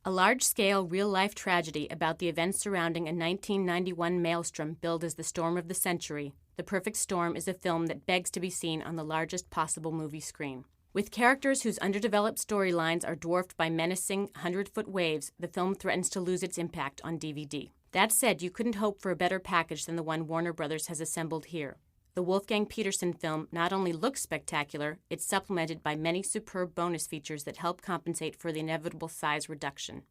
A large-scale, real-life tragedy about the events surrounding a 1991 maelstrom billed as the storm of the century, The Perfect Storm is a film that begs to be seen on the largest possible movie screen. With characters whose underdeveloped storylines are dwarfed by menacing 100-foot waves, the film threatens to lose its impact on DVD. That said, you couldn't hope for a better package than the one Warner Brothers has assembled here. The Wolfgang Petersen film not only looks spectacular, it's supplemented by many superb bonus features that help compensate for the inevitable size reduction.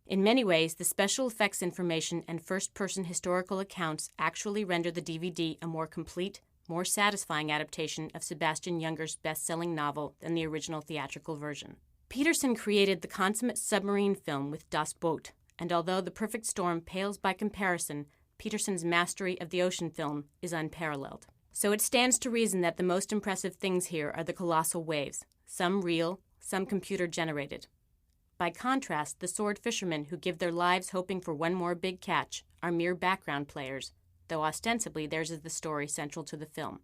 In many ways, the special effects information and first-person historical accounts actually render the DVD a more complete, more satisfying adaptation of Sebastian Junger's best-selling novel than the original theatrical version. Petersen created the consummate submarine film with Das Boot, and although The Perfect Storm pales by comparison, Petersen's mastery of the ocean film is unparalleled. So it stands to reason that the most impressive things here are the colossal waves, some real, some computer-generated. By contrast, the sword fishermen who give their lives hoping for one more big catch are mere background players, though ostensibly theirs is the story central to the film.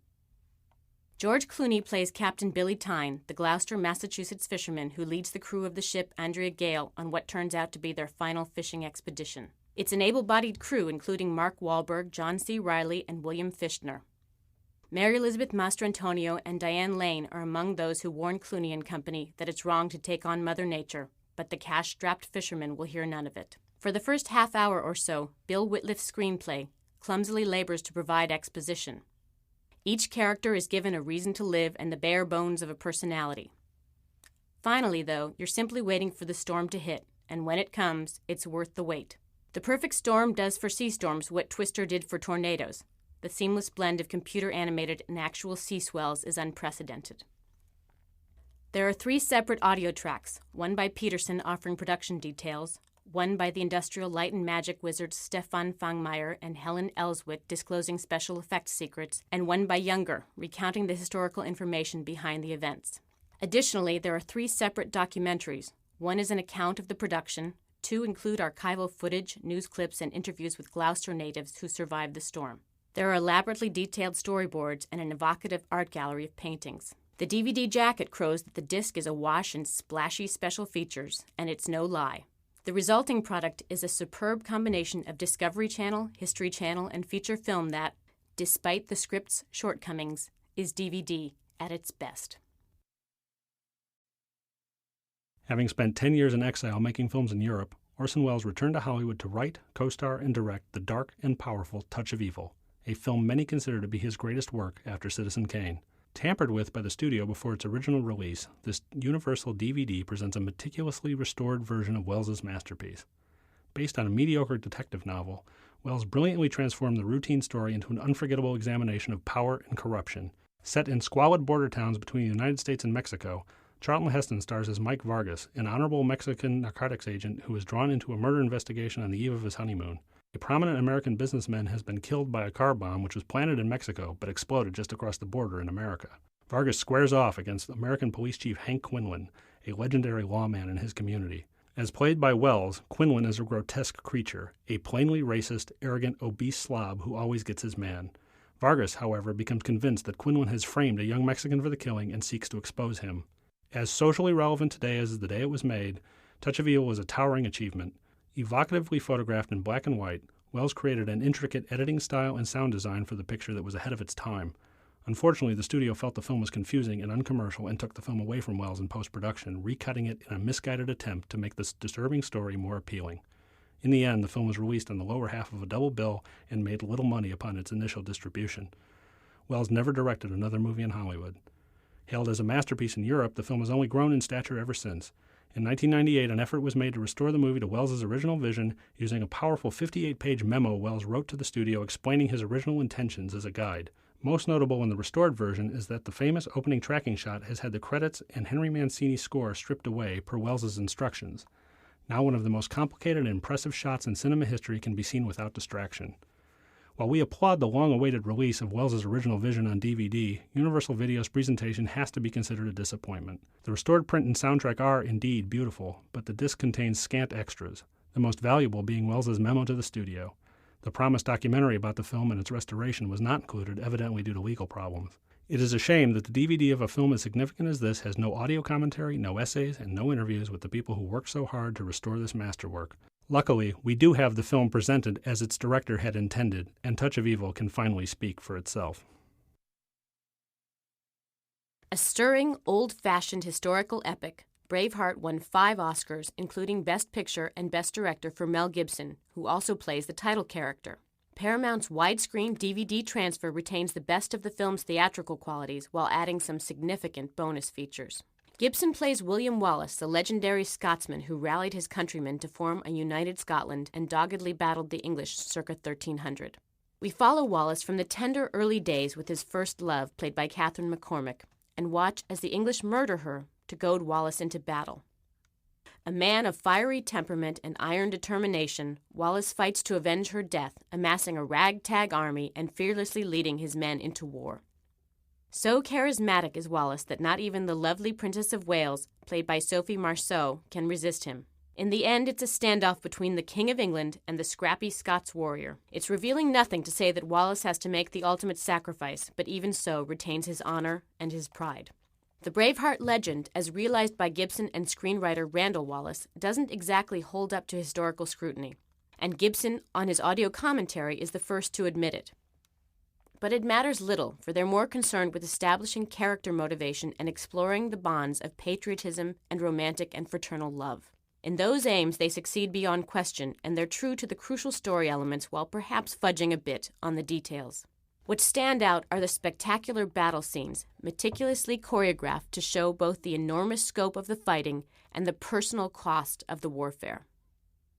George Clooney plays Captain Billy Tyne, the Gloucester, Massachusetts fisherman who leads the crew of the ship Andrea Gale on what turns out to be their final fishing expedition. It's an able-bodied crew including Mark Wahlberg, John C. Reilly, and William Fichtner. Mary Elizabeth Mastrantonio and Diane Lane are among those who warn Clooney and company that it's wrong to take on Mother Nature, but the cash-strapped fishermen will hear none of it. For the first half hour or so, Bill Whitliff's screenplay clumsily labors to provide exposition. Each character is given a reason to live and the bare bones of a personality. Finally, though, you're simply waiting for the storm to hit, and when it comes, it's worth the wait. The Perfect Storm does for sea storms what Twister did for tornadoes. The seamless blend of computer-animated and actual sea swells is unprecedented. There are 3 separate audio tracks, one by Petersen offering production details, one by the industrial light and magic wizards Stefan Fangmeier and Helen Elswit disclosing special effects secrets, and one by Junger, recounting the historical information behind the events. Additionally, there are 3 separate documentaries. One is an account of the production, 2 include archival footage, news clips, and interviews with Gloucester natives who survived the storm. There are elaborately detailed storyboards and an evocative art gallery of paintings. The DVD jacket crows that the disc is awash in splashy special features, and it's no lie. The resulting product is a superb combination of Discovery Channel, History Channel, and feature film that, despite the script's shortcomings, is DVD at its best. Having spent 10 years in exile making films in Europe, Orson Welles returned to Hollywood to write, co-star, and direct the dark and powerful Touch of Evil, a film many consider to be his greatest work after Citizen Kane. Tampered with by the studio before its original release, this Universal DVD presents a meticulously restored version of Welles's masterpiece. Based on a mediocre detective novel, Welles brilliantly transformed the routine story into an unforgettable examination of power and corruption. Set in squalid border towns between the United States and Mexico, Charlton Heston stars as Mike Vargas, an honorable Mexican narcotics agent who is drawn into a murder investigation on the eve of his honeymoon. A prominent American businessman has been killed by a car bomb which was planted in Mexico but exploded just across the border in America. Vargas squares off against American Police Chief Hank Quinlan, a legendary lawman in his community. As played by Welles, Quinlan is a grotesque creature, a plainly racist, arrogant, obese slob who always gets his man. Vargas, however, becomes convinced that Quinlan has framed a young Mexican for the killing and seeks to expose him. As socially relevant today as the day it was made, Touch of Evil was a towering achievement. Evocatively photographed in black and white, Welles created an intricate editing style and sound design for the picture that was ahead of its time. Unfortunately, the studio felt the film was confusing and uncommercial and took the film away from Welles in post-production, recutting it in a misguided attempt to make this disturbing story more appealing. In the end, the film was released on the lower half of a double bill and made little money upon its initial distribution. Welles never directed another movie in Hollywood. Hailed as a masterpiece in Europe, the film has only grown in stature ever since. In 1998, an effort was made to restore the movie to Welles's original vision using a powerful 58-page memo Welles wrote to the studio explaining his original intentions as a guide. Most notable in the restored version is that the famous opening tracking shot has had the credits and Henry Mancini's score stripped away per Welles's instructions. Now one of the most complicated and impressive shots in cinema history can be seen without distraction. While we applaud the long-awaited release of Welles's original vision on DVD, Universal Video's presentation has to be considered a disappointment. The restored print and soundtrack are, indeed, beautiful, but the disc contains scant extras, the most valuable being Welles's memo to the studio. The promised documentary about the film and its restoration was not included, evidently due to legal problems. It is a shame that the DVD of a film as significant as this has no audio commentary, no essays, and no interviews with the people who worked so hard to restore this masterwork. Luckily, we do have the film presented as its director had intended, and Touch of Evil can finally speak for itself. A stirring, old-fashioned historical epic, Braveheart won 5 Oscars, including Best Picture and Best Director for Mel Gibson, who also plays the title character. Paramount's widescreen DVD transfer retains the best of the film's theatrical qualities while adding some significant bonus features. Gibson plays William Wallace, the legendary Scotsman who rallied his countrymen to form a united Scotland and doggedly battled the English circa 1300. We follow Wallace from the tender early days with his first love, played by Catherine McCormack, and watch as the English murder her to goad Wallace into battle. A man of fiery temperament and iron determination, Wallace fights to avenge her death, amassing a ragtag army and fearlessly leading his men into war. So charismatic is Wallace that not even the lovely Princess of Wales, played by Sophie Marceau, can resist him. In the end, it's a standoff between the King of England and the scrappy Scots warrior. It's revealing nothing to say that Wallace has to make the ultimate sacrifice, but even so retains his honor and his pride. The Braveheart legend, as realized by Gibson and screenwriter Randall Wallace, doesn't exactly hold up to historical scrutiny, and Gibson, on his audio commentary, is the first to admit it. But it matters little, for they're more concerned with establishing character motivation and exploring the bonds of patriotism and romantic and fraternal love. In those aims, they succeed beyond question, and they're true to the crucial story elements while perhaps fudging a bit on the details. What stand out are the spectacular battle scenes, meticulously choreographed to show both the enormous scope of the fighting and the personal cost of the warfare.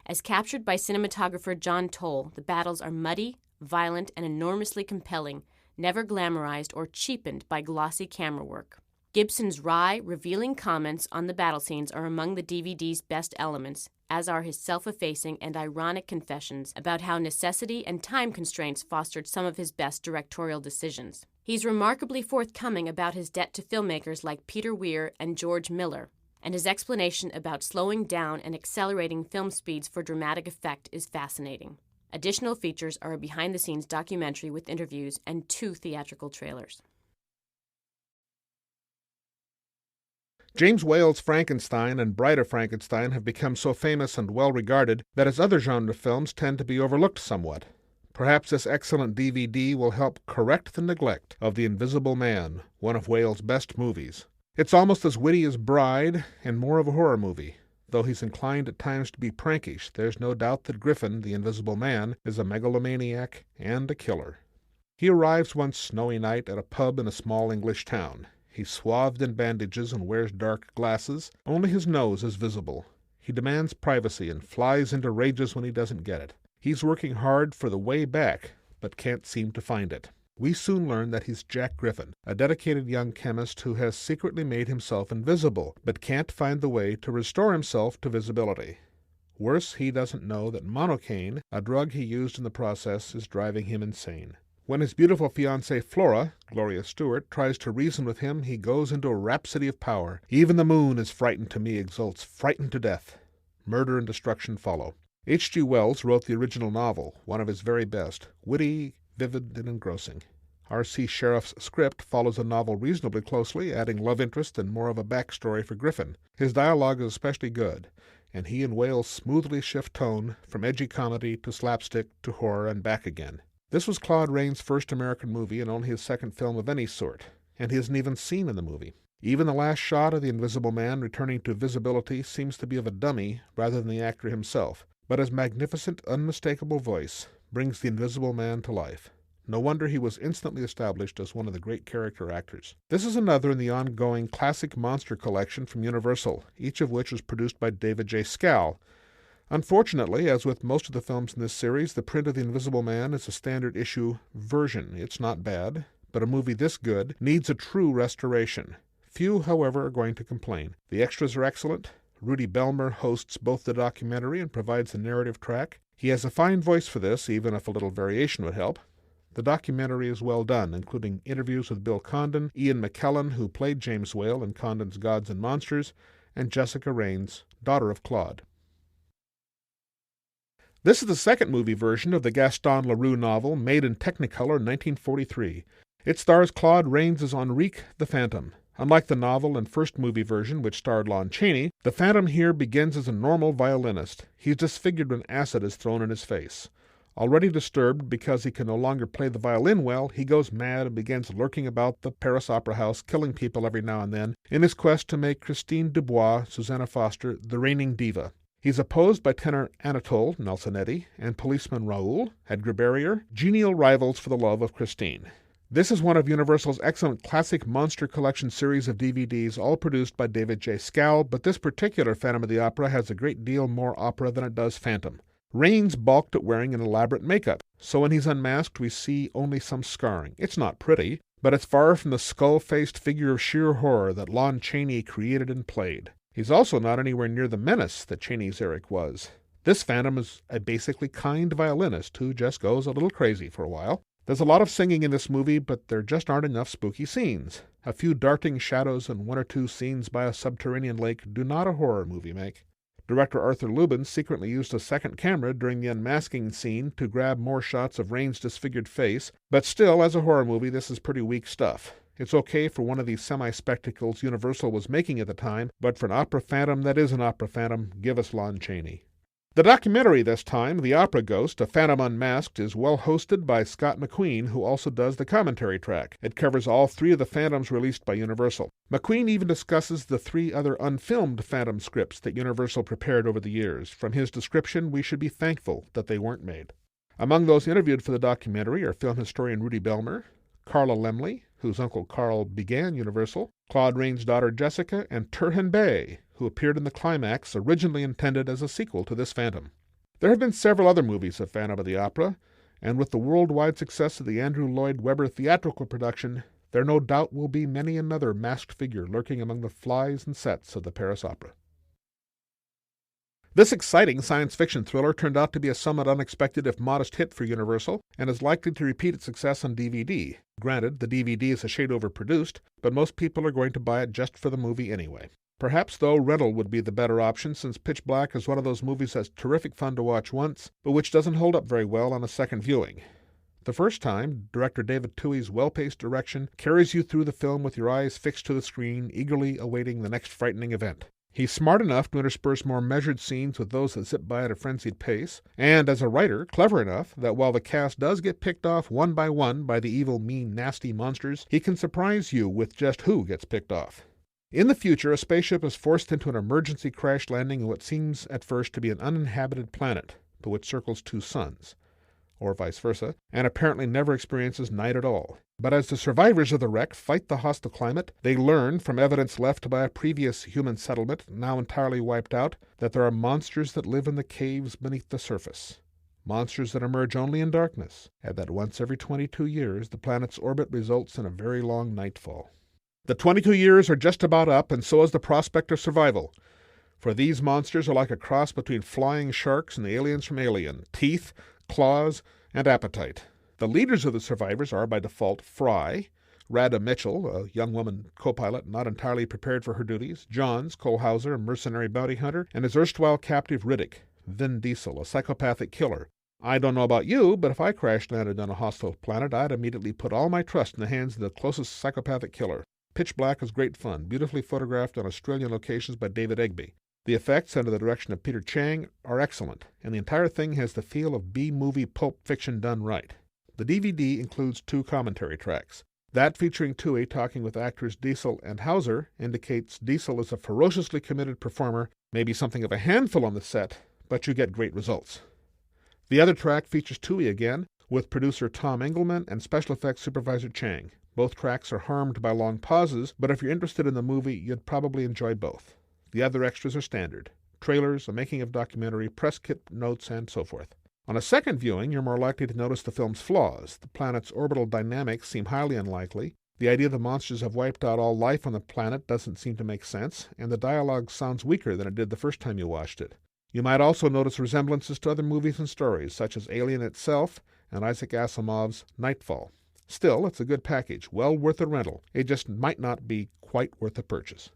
As captured by cinematographer John Toll, the battles are muddy, violent, and enormously compelling, never glamorized or cheapened by glossy camera work. Gibson's wry, revealing comments on the battle scenes are among the DVD's best elements, as are his self-effacing and ironic confessions about how necessity and time constraints fostered some of his best directorial decisions. He's remarkably forthcoming about his debt to filmmakers like Peter Weir and George Miller, and his explanation about slowing down and accelerating film speeds for dramatic effect is fascinating. Additional features are a behind-the-scenes documentary with interviews and 2 theatrical trailers. James Whale's Frankenstein and Bride of Frankenstein have become so famous and well-regarded that his other genre films tend to be overlooked somewhat. Perhaps this excellent DVD will help correct the neglect of The Invisible Man, one of Whale's best movies. It's almost as witty as Bride and more of a horror movie. Though he's inclined at times to be prankish, there's no doubt that Griffin, the Invisible Man, is a megalomaniac and a killer. He arrives one snowy night at a pub in a small English town. He's swathed in bandages and wears dark glasses. Only his nose is visible. He demands privacy and flies into rages when he doesn't get it. He's working hard for the way back, but can't seem to find it. We soon learn that he's Jack Griffin, a dedicated young chemist who has secretly made himself invisible, but can't find the way to restore himself to visibility. Worse, he doesn't know that monocaine, a drug he used in the process, is driving him insane. When his beautiful fiancée Flora, Gloria Stewart, tries to reason with him, he goes into a rhapsody of power. Even the moon is frightened to me, exults, frightened to death. Murder and destruction follow. H.G. Wells wrote the original novel, one of his very best, witty, vivid, and engrossing. R.C. Sheriff's script follows the novel reasonably closely, adding love interest and more of a backstory for Griffin. His dialogue is especially good, and he and Wales smoothly shift tone from edgy comedy to slapstick to horror and back again. This was Claude Rains' first American movie and only his second film of any sort, and he isn't even seen in the movie. Even the last shot of the Invisible Man returning to visibility seems to be of a dummy rather than the actor himself, but his magnificent, unmistakable voice brings the Invisible Man to life. No wonder he was instantly established as one of the great character actors. This is another in the ongoing classic monster collection from Universal, each of which was produced by David J. Scal. Unfortunately, as with most of the films in this series, the print of The Invisible Man is a standard issue version. It's not bad, but a movie this good needs a true restoration. Few, however, are going to complain. The extras are excellent. Rudy Belmer hosts both the documentary and provides the narrative track. He has a fine voice for this, even if a little variation would help. The documentary is well done, including interviews with Bill Condon, Ian McKellen, who played James Whale in Condon's Gods and Monsters, and Jessica Raines, daughter of Claude. This is the second movie version of the Gaston Leroux novel, made in Technicolor in 1943. It stars Claude Rains as Enrique the Phantom. Unlike the novel and first movie version, which starred Lon Chaney, the Phantom here begins as a normal violinist. He's disfigured when acid is thrown in his face. Already disturbed because he can no longer play the violin well, he goes mad and begins lurking about the Paris Opera House, killing people every now and then, in his quest to make Christine Dubois, Susanna Foster, the reigning diva. He's opposed by tenor Anatole Nelsonetti and policeman Raoul, Edgar Barrier, genial rivals for the love of Christine. This is one of Universal's excellent classic Monster Collection series of DVDs, all produced by David J. Scal, but this particular Phantom of the Opera has a great deal more opera than it does Phantom. Rains balked at wearing an elaborate makeup, so when he's unmasked we see only some scarring. It's not pretty, but it's far from the skull-faced figure of sheer horror that Lon Chaney created and played. He's also not anywhere near the menace that Chaney's Eric was. This Phantom is a basically kind violinist who just goes a little crazy for a while. There's a lot of singing in this movie, but there just aren't enough spooky scenes. A few darting shadows and one or two scenes by a subterranean lake do not a horror movie make. Director Arthur Lubin secretly used a second camera during the unmasking scene to grab more shots of Rains' disfigured face, but still, as a horror movie, this is pretty weak stuff. It's okay for one of these semi-spectacles Universal was making at the time, but for an opera phantom that is an opera phantom, give us Lon Chaney. The documentary this time, The Opera Ghost, A Phantom Unmasked, is well hosted by Scott McQueen, who also does the commentary track. It covers all three of the Phantoms released by Universal. McQueen even discusses the three other unfilmed Phantom scripts that Universal prepared over the years. From his description, we should be thankful that they weren't made. Among those interviewed for the documentary are film historian Rudy Belmer, Carla Lemley, whose uncle Carl began Universal, Claude Rains' daughter Jessica, and Turhan Bey, who appeared in the climax originally intended as a sequel to this Phantom. There have been several other movies of Phantom of the Opera, and with the worldwide success of the Andrew Lloyd Webber theatrical production, there no doubt will be many another masked figure lurking among the flies and sets of the Paris Opera. This exciting science fiction thriller turned out to be a somewhat unexpected if modest hit for Universal, and is likely to repeat its success on DVD. Granted, the DVD is a shade overproduced, but most people are going to buy it just for the movie anyway. Perhaps, though, rental would be the better option, since Pitch Black is one of those movies that's terrific fun to watch once, but which doesn't hold up very well on a second viewing. The first time, director David Twohy's well-paced direction carries you through the film with your eyes fixed to the screen, eagerly awaiting the next frightening event. He's smart enough to intersperse more measured scenes with those that zip by at a frenzied pace, and as a writer, clever enough that while the cast does get picked off one by the evil, mean, nasty monsters, he can surprise you with just who gets picked off. In the future, a spaceship is forced into an emergency crash landing in what seems at first to be an uninhabited planet, but which circles two suns, or vice versa, and apparently never experiences night at all. But as the survivors of the wreck fight the hostile climate, they learn from evidence left by a previous human settlement, now entirely wiped out, that there are monsters that live in the caves beneath the surface. Monsters that emerge only in darkness, and that once every 22 years the planet's orbit results in a very long nightfall. The 22 years are just about up, and so is the prospect of survival. For these monsters are like a cross between flying sharks and the aliens from Alien: teeth, claws, and appetite. The leaders of the survivors are, by default, Fry, Rada Mitchell, a young woman co-pilot not entirely prepared for her duties, Johns, Cole Hauser, a mercenary bounty hunter, and his erstwhile captive Riddick, Vin Diesel, a psychopathic killer. I don't know about you, but if I crash-landed on a hostile planet, I'd immediately put all my trust in the hands of the closest psychopathic killer. Pitch Black is great fun, beautifully photographed on Australian locations by David Egby. The effects, under the direction of Peter Chang, are excellent, and the entire thing has the feel of B-movie pulp fiction done right. The DVD includes 2 commentary tracks. That featuring Twohy talking with actors Diesel and Hauser indicates Diesel is a ferociously committed performer, maybe something of a handful on the set, but you get great results. The other track features Twohy again, with producer Tom Engelman and special effects supervisor Chang. Both tracks are harmed by long pauses, but if you're interested in the movie, you'd probably enjoy both. The other extras are standard: trailers, a making-of documentary, press kit notes, and so forth. On a second viewing, you're more likely to notice the film's flaws. The planet's orbital dynamics seem highly unlikely. The idea the monsters have wiped out all life on the planet doesn't seem to make sense, and the dialogue sounds weaker than it did the first time you watched it. You might also notice resemblances to other movies and stories, such as Alien itself and Isaac Asimov's Nightfall. Still, it's a good package, well worth a rental. It just might not be quite worth the purchase.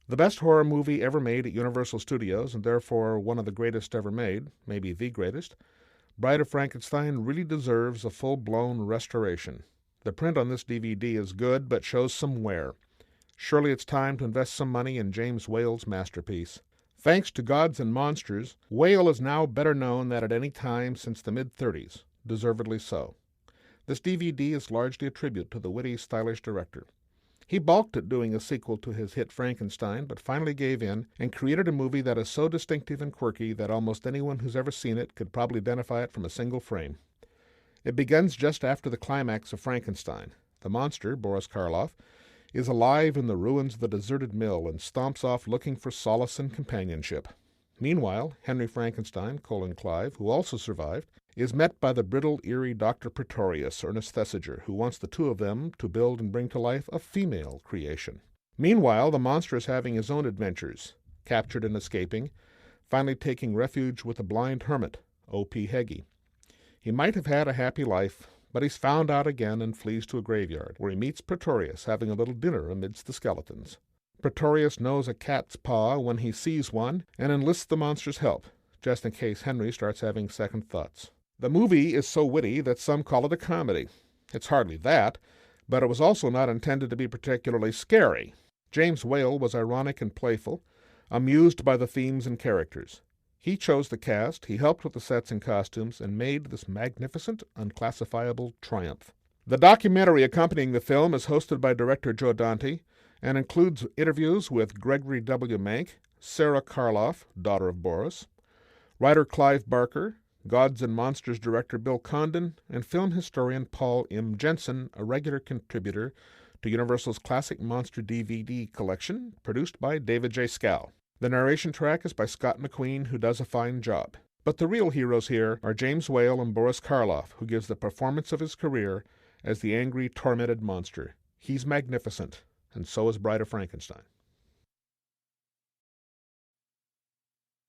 The best horror movie ever made at Universal Studios, and therefore one of the greatest ever made, maybe the greatest, Bride of Frankenstein really deserves a full-blown restoration. The print on this DVD is good, but shows some wear. Surely it's time to invest some money in James Whale's masterpiece. Thanks to Gods and Monsters, Whale is now better known than at any time since the mid-30s, deservedly so. This DVD is largely a tribute to the witty, stylish director. He balked at doing a sequel to his hit Frankenstein, but finally gave in and created a movie that is so distinctive and quirky that almost anyone who's ever seen it could probably identify it from a single frame. It begins just after the climax of Frankenstein. The monster, Boris Karloff, is alive in the ruins of the deserted mill and stomps off looking for solace and companionship. Meanwhile, Henry Frankenstein, Clive, who also survived, is met by the brittle, eerie Dr. Pretorius, or anesthesiger, who wants the two of them to build and bring to life a female creation. Meanwhile, the monster is having his own adventures, captured and escaping, finally taking refuge with a blind hermit, O.P. Heggie. He might have had a happy life, but he's found out again and flees to a graveyard, where he meets Pretorius having a little dinner amidst the skeletons. Pretorius knows a cat's paw when he sees one and enlists the monster's help, just in case Henry starts having second thoughts. The movie is so witty that some call it a comedy. It's hardly that, but it was also not intended to be particularly scary. James Whale was ironic and playful, amused by the themes and characters. He chose the cast, he helped with the sets and costumes, and made this magnificent, unclassifiable triumph. The documentary accompanying the film is hosted by director Joe Dante and includes interviews with Gregory W. Mank, Sarah Karloff, daughter of Boris, writer Clive Barker, Gods and Monsters director Bill Condon, and film historian Paul M. Jensen, a regular contributor to Universal's Classic Monster DVD collection, produced by David J. Scow. The narration track is by Scott McQueen, who does a fine job. But the real heroes here are James Whale and Boris Karloff, who gives the performance of his career as the angry, tormented monster. He's magnificent, and so is Bride of Frankenstein.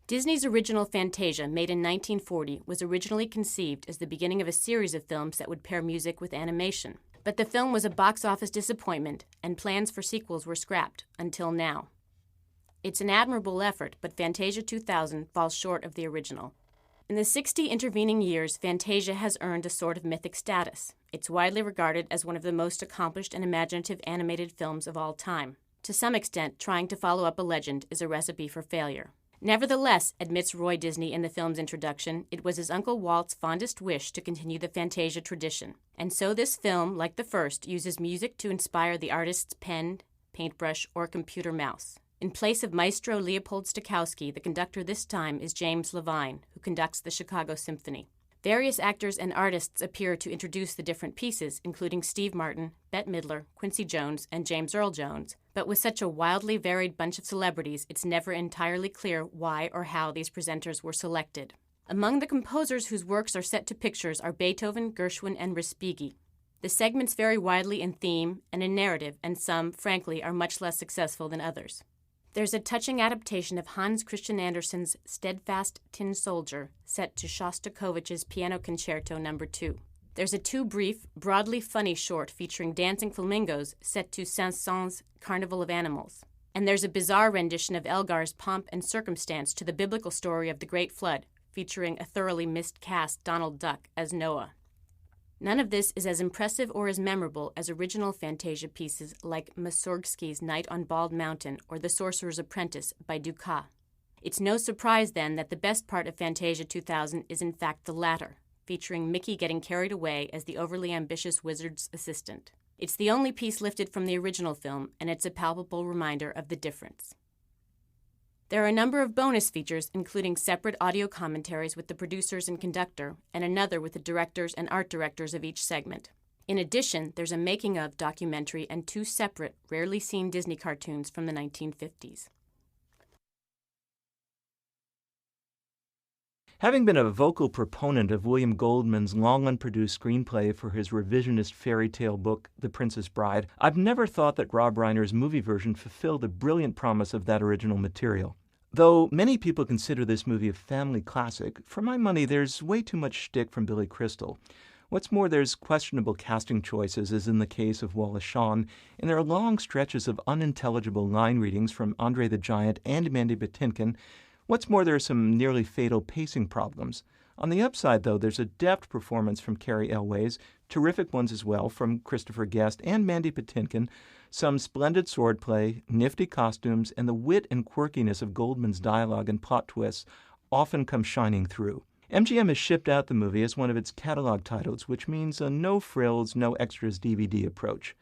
Disney's original Fantasia, made in 1940, was originally conceived as the beginning of a series of films that would pair music with animation. But the film was a box office disappointment, and plans for sequels were scrapped, until now. It's an admirable effort, but Fantasia 2000 falls short of the original. In the 60 intervening years, Fantasia has earned a sort of mythic status. It's widely regarded as one of the most accomplished and imaginative animated films of all time. To some extent, trying to follow up a legend is a recipe for failure. Nevertheless, admits Roy Disney in the film's introduction, it was his Uncle Walt's fondest wish to continue the Fantasia tradition. And so this film, like the first, uses music to inspire the artist's pen, paintbrush, or computer mouse. In place of Maestro Leopold Stokowski, the conductor this time is James Levine, who conducts the Chicago Symphony. Various actors and artists appear to introduce the different pieces, including Steve Martin, Bette Midler, Quincy Jones, and James Earl Jones. But with such a wildly varied bunch of celebrities, it's never entirely clear why or how these presenters were selected. Among the composers whose works are set to pictures are Beethoven, Gershwin, and Respighi. The segments vary widely in theme and in narrative, and some, frankly, are much less successful than others. There's a touching adaptation of Hans Christian Andersen's Steadfast Tin Soldier, set to Shostakovich's Piano Concerto No. 2. There's a too-brief, broadly funny short featuring dancing flamingos set to Saint-Saëns' Carnival of Animals. And there's a bizarre rendition of Elgar's Pomp and Circumstance to the biblical story of the Great Flood, featuring a thoroughly miscast Donald Duck as Noah. None of this is as impressive or as memorable as original Fantasia pieces like Mussorgsky's Night on Bald Mountain or The Sorcerer's Apprentice by Dukas. It's no surprise, then, that the best part of Fantasia 2000 is in fact the latter, featuring Mickey getting carried away as the overly ambitious wizard's assistant. It's the only piece lifted from the original film, and it's a palpable reminder of the difference. There are a number of bonus features, including separate audio commentaries with the producers and conductor, and another with the directors and art directors of each segment. In addition, there's a making-of documentary and 2 separate, rarely seen Disney cartoons from the 1950s. Having been a vocal proponent of William Goldman's long-unproduced screenplay for his revisionist fairy tale book, The Princess Bride, I've never thought that Rob Reiner's movie version fulfilled the brilliant promise of that original material. Though many people consider this movie a family classic, for my money there's way too much shtick from Billy Crystal. What's more, there's questionable casting choices, as in the case of Wallace Shawn, and there are long stretches of unintelligible line readings from Andre the Giant and Mandy Patinkin. What's more, there are some nearly fatal pacing problems. On the upside, though, there's a deft performance from Carrie Elways, terrific ones as well from Christopher Guest and Mandy Patinkin, some splendid swordplay, nifty costumes, and the wit and quirkiness of Goldman's dialogue and plot twists often come shining through. MGM has shipped out the movie as one of its catalog titles, which means a no-frills, no-extras DVD approach.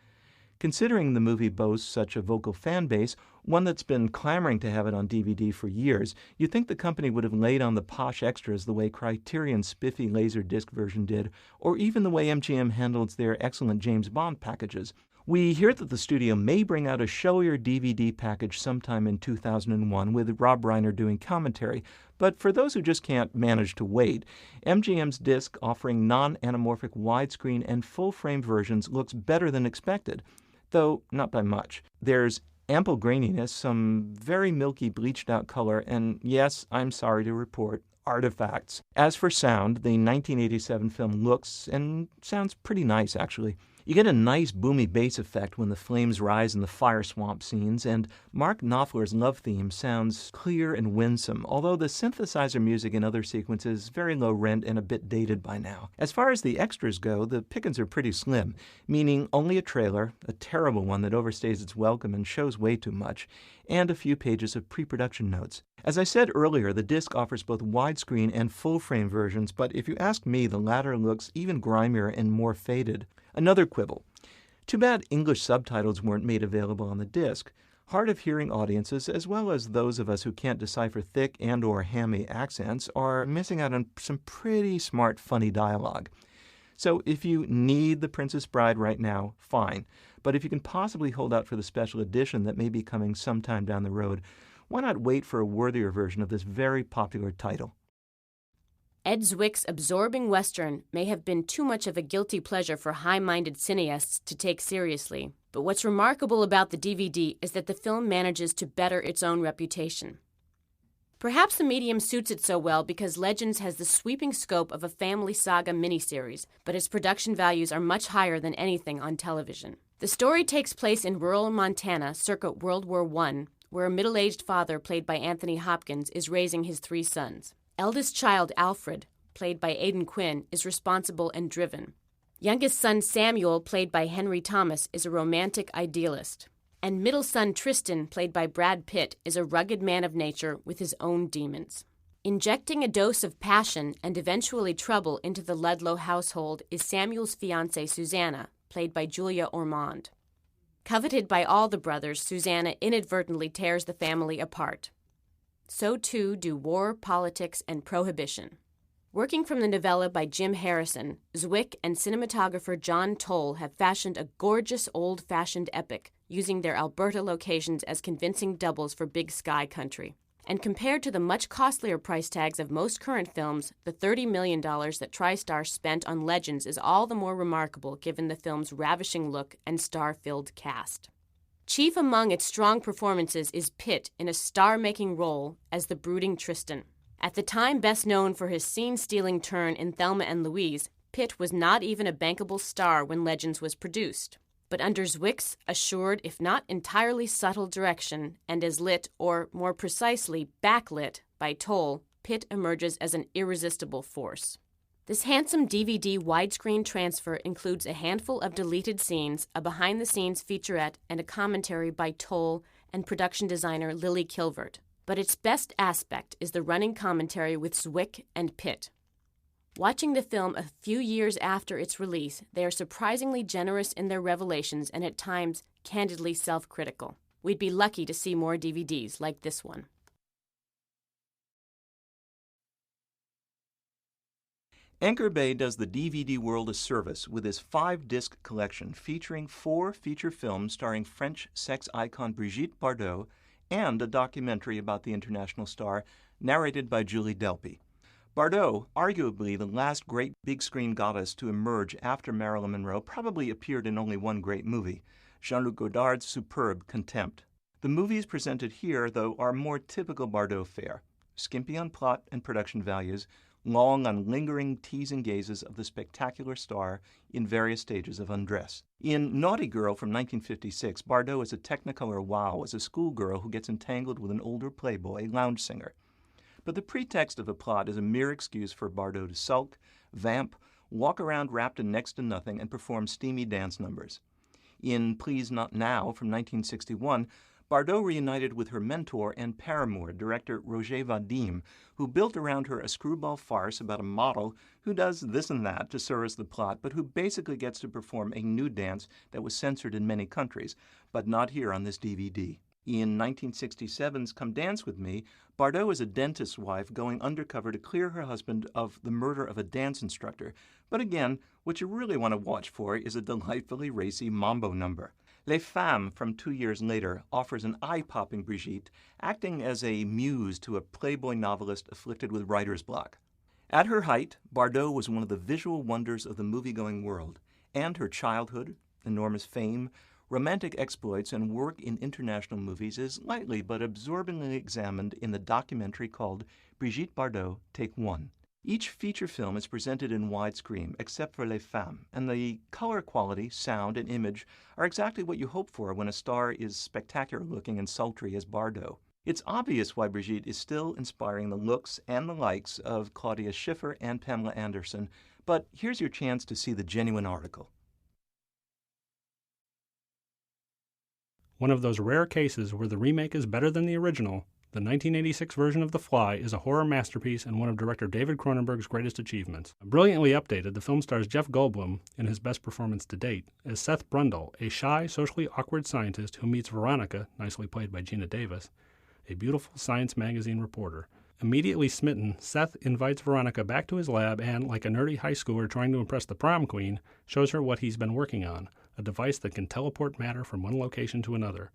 Considering the movie boasts such a vocal fan base, one that's been clamoring to have it on DVD for years, you'd think the company would have laid on the posh extras the way Criterion's spiffy Laserdisc version did, or even the way MGM handles their excellent James Bond packages. We hear that the studio may bring out a showier DVD package sometime in 2001 with Rob Reiner doing commentary, but for those who just can't manage to wait, MGM's disc offering non-anamorphic widescreen and full-frame versions looks better than expected, though not by much. There's ample graininess, some very milky bleached-out color, and yes, I'm sorry to report, artifacts. As for sound, the 1987 film looks and sounds pretty nice, actually. You get a nice boomy bass effect when the flames rise in the fire swamp scenes, and Mark Knopfler's love theme sounds clear and winsome, although the synthesizer music in other sequences is very low rent and a bit dated by now. As far as the extras go, the pickings are pretty slim, meaning only a trailer, a terrible one that overstays its welcome and shows way too much, and a few pages of pre-production notes. As I said earlier, the disc offers both widescreen and full-frame versions, but if you ask me, the latter looks even grimier and more faded. Another quibble. Too bad English subtitles weren't made available on the disc. Hard-of-hearing audiences, as well as those of us who can't decipher thick and/or hammy accents, are missing out on some pretty smart, funny dialogue. So if you need The Princess Bride right now, fine. But if you can possibly hold out for the special edition that may be coming sometime down the road, why not wait for a worthier version of this very popular title? Ed Zwick's absorbing Western may have been too much of a guilty pleasure for high-minded cineasts to take seriously, but what's remarkable about the DVD is that the film manages to better its own reputation. Perhaps the medium suits it so well because Legends has the sweeping scope of a family saga miniseries, but its production values are much higher than anything on television. The story takes place in rural Montana circa World War I, where a middle-aged father, played by Anthony Hopkins, is raising his 3 sons. Eldest child Alfred, played by Aidan Quinn, is responsible and driven. Youngest son Samuel, played by Henry Thomas, is a romantic idealist. And middle son Tristan, played by Brad Pitt, is a rugged man of nature with his own demons. Injecting a dose of passion and eventually trouble into the Ludlow household is Samuel's fiancée Susanna, played by Julia Ormond. Coveted by all the brothers, Susanna inadvertently tears the family apart. So too do war, politics, and prohibition. Working from the novella by Jim Harrison, Zwick and cinematographer John Toll have fashioned a gorgeous old-fashioned epic, using their Alberta locations as convincing doubles for big sky country. And compared to the much costlier price tags of most current films, the $30 million that TriStar spent on Legends is all the more remarkable given the film's ravishing look and star-filled cast. Chief among its strong performances is Pitt in a star-making role as the brooding Tristan. At the time best known for his scene-stealing turn in Thelma and Louise, Pitt was not even a bankable star when Legends was produced. But under Zwick's assured, if not entirely subtle direction, and as lit, or more precisely backlit, by Toll, Pitt emerges as an irresistible force. This handsome DVD widescreen transfer includes a handful of deleted scenes, a behind-the-scenes featurette, and a commentary by Toll and production designer Lily Kilvert. But its best aspect is the running commentary with Zwick and Pitt. Watching the film a few years after its release, they are surprisingly generous in their revelations and at times candidly self-critical. We'd be lucky to see more DVDs like this one. Anchor Bay does the DVD world a service with his 5-disc collection featuring 4 feature films starring French sex icon Brigitte Bardot and a documentary about the international star narrated by Julie Delpy. Bardot, arguably the last great big-screen goddess to emerge after Marilyn Monroe, probably appeared in only one great movie, Jean-Luc Godard's superb Contempt. The movies presented here, though, are more typical Bardot fare, skimpy on plot and production values, long on lingering teasing gazes of the spectacular star in various stages of undress. In Naughty Girl from 1956, Bardot is a Technicolor wow as a schoolgirl who gets entangled with an older playboy lounge singer. But the pretext of the plot is a mere excuse for Bardot to sulk, vamp, walk around wrapped in next to nothing, and perform steamy dance numbers. In Please Not Now from 1961, Bardot reunited with her mentor and paramour, director Roger Vadim, who built around her a screwball farce about a model who does this and that to service the plot, but who basically gets to perform a nude dance that was censored in many countries, but not here on this DVD. In 1967's Come Dance With Me, Bardot is a dentist's wife going undercover to clear her husband of the murder of a dance instructor. But again, what you really want to watch for is a delightfully racy mambo number. Les Femmes from 2 years later offers an eye-popping Brigitte, acting as a muse to a Playboy novelist afflicted with writer's block. At her height, Bardot was one of the visual wonders of the movie-going world, and her childhood, enormous fame, romantic exploits, and work in international movies is lightly but absorbingly examined in the documentary called Brigitte Bardot, Take One. Each feature film is presented in widescreen, except for Les Femmes, and the color quality, sound, and image are exactly what you hope for when a star is spectacular-looking and sultry as Bardot. It's obvious why Brigitte is still inspiring the looks and the likes of Claudia Schiffer and Pamela Anderson, but here's your chance to see the genuine article. One of those rare cases where the remake is better than the original, the 1986 version of The Fly is a horror masterpiece and one of director David Cronenberg's greatest achievements. Brilliantly updated, the film stars Jeff Goldblum, in his best performance to date, as Seth Brundle, a shy, socially awkward scientist who meets Veronica, nicely played by Gina Davis, a beautiful Science magazine reporter. Immediately smitten, Seth invites Veronica back to his lab and, like a nerdy high schooler trying to impress the prom queen, shows her what he's been working on, a device that can teleport matter from one location to another.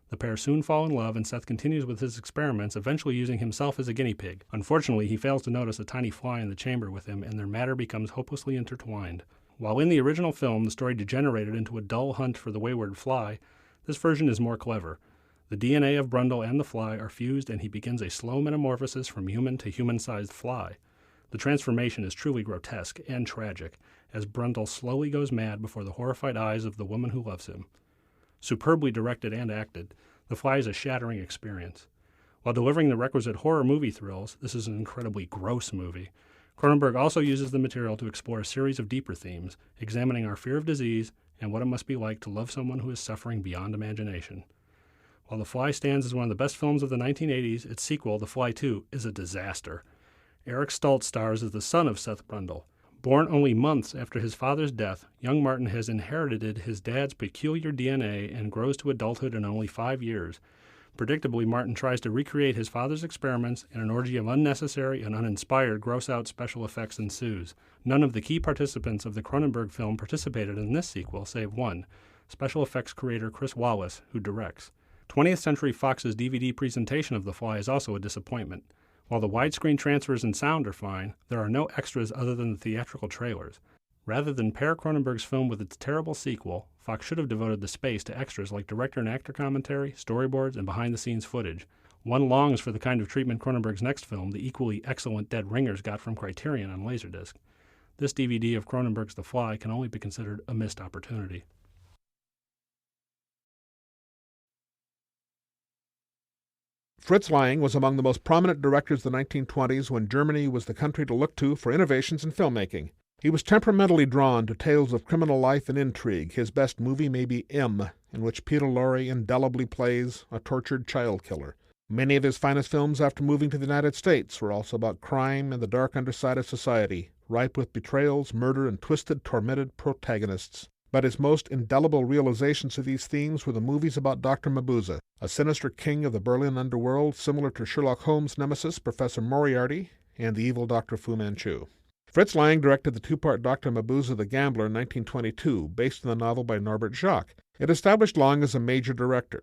The pair soon fall in love, and Seth continues with his experiments, eventually using himself as a guinea pig. Unfortunately, he fails to notice a tiny fly in the chamber with him, and their matter becomes hopelessly intertwined. While in the original film, the story degenerated into a dull hunt for the wayward fly, this version is more clever. The DNA of Brundle and the fly are fused, and he begins a slow metamorphosis from human to human-sized fly. The transformation is truly grotesque and tragic, as Brundle slowly goes mad before the horrified eyes of the woman who loves him. Superbly directed and acted, The Fly is a shattering experience. While delivering the requisite horror movie thrills, this is an incredibly gross movie. Cronenberg also uses the material to explore a series of deeper themes, examining our fear of disease and what it must be like to love someone who is suffering beyond imagination. While The Fly stands as one of the best films of the 1980s, its sequel, The Fly 2, is a disaster. Eric Stoltz stars as the son of Seth Brundle. Born only months after his father's death, young Martin has inherited his dad's peculiar DNA and grows to adulthood in only 5 years. Predictably, Martin tries to recreate his father's experiments, and an orgy of unnecessary and uninspired gross-out special effects ensues. None of the key participants of the Cronenberg film participated in this sequel, save one, special effects creator Chris Wallace, who directs. 20th Century Fox's DVD presentation of The Fly is also a disappointment. While the widescreen transfers and sound are fine, there are no extras other than the theatrical trailers. Rather than pair Cronenberg's film with its terrible sequel, Fox should have devoted the space to extras like director and actor commentary, storyboards, and behind-the-scenes footage. One longs for the kind of treatment Cronenberg's next film, the equally excellent Dead Ringers, got from Criterion on Laserdisc. This DVD of Cronenberg's The Fly can only be considered a missed opportunity. Fritz Lang was among the most prominent directors of the 1920s when Germany was the country to look to for innovations in filmmaking. He was temperamentally drawn to tales of criminal life and intrigue. His best movie may be M, in which Peter Lorre indelibly plays a tortured child killer. Many of his finest films after moving to the United States were also about crime and the dark underside of society, ripe with betrayals, murder, and twisted, tormented protagonists. But his most indelible realizations of these themes were the movies about Dr. Mabuse, a sinister king of the Berlin underworld similar to Sherlock Holmes' nemesis Professor Moriarty and the evil Dr. Fu Manchu. Fritz Lang directed the two-part Dr. Mabuse the Gambler in 1922, based on the novel by Norbert Jacques. It established Lang as a major director.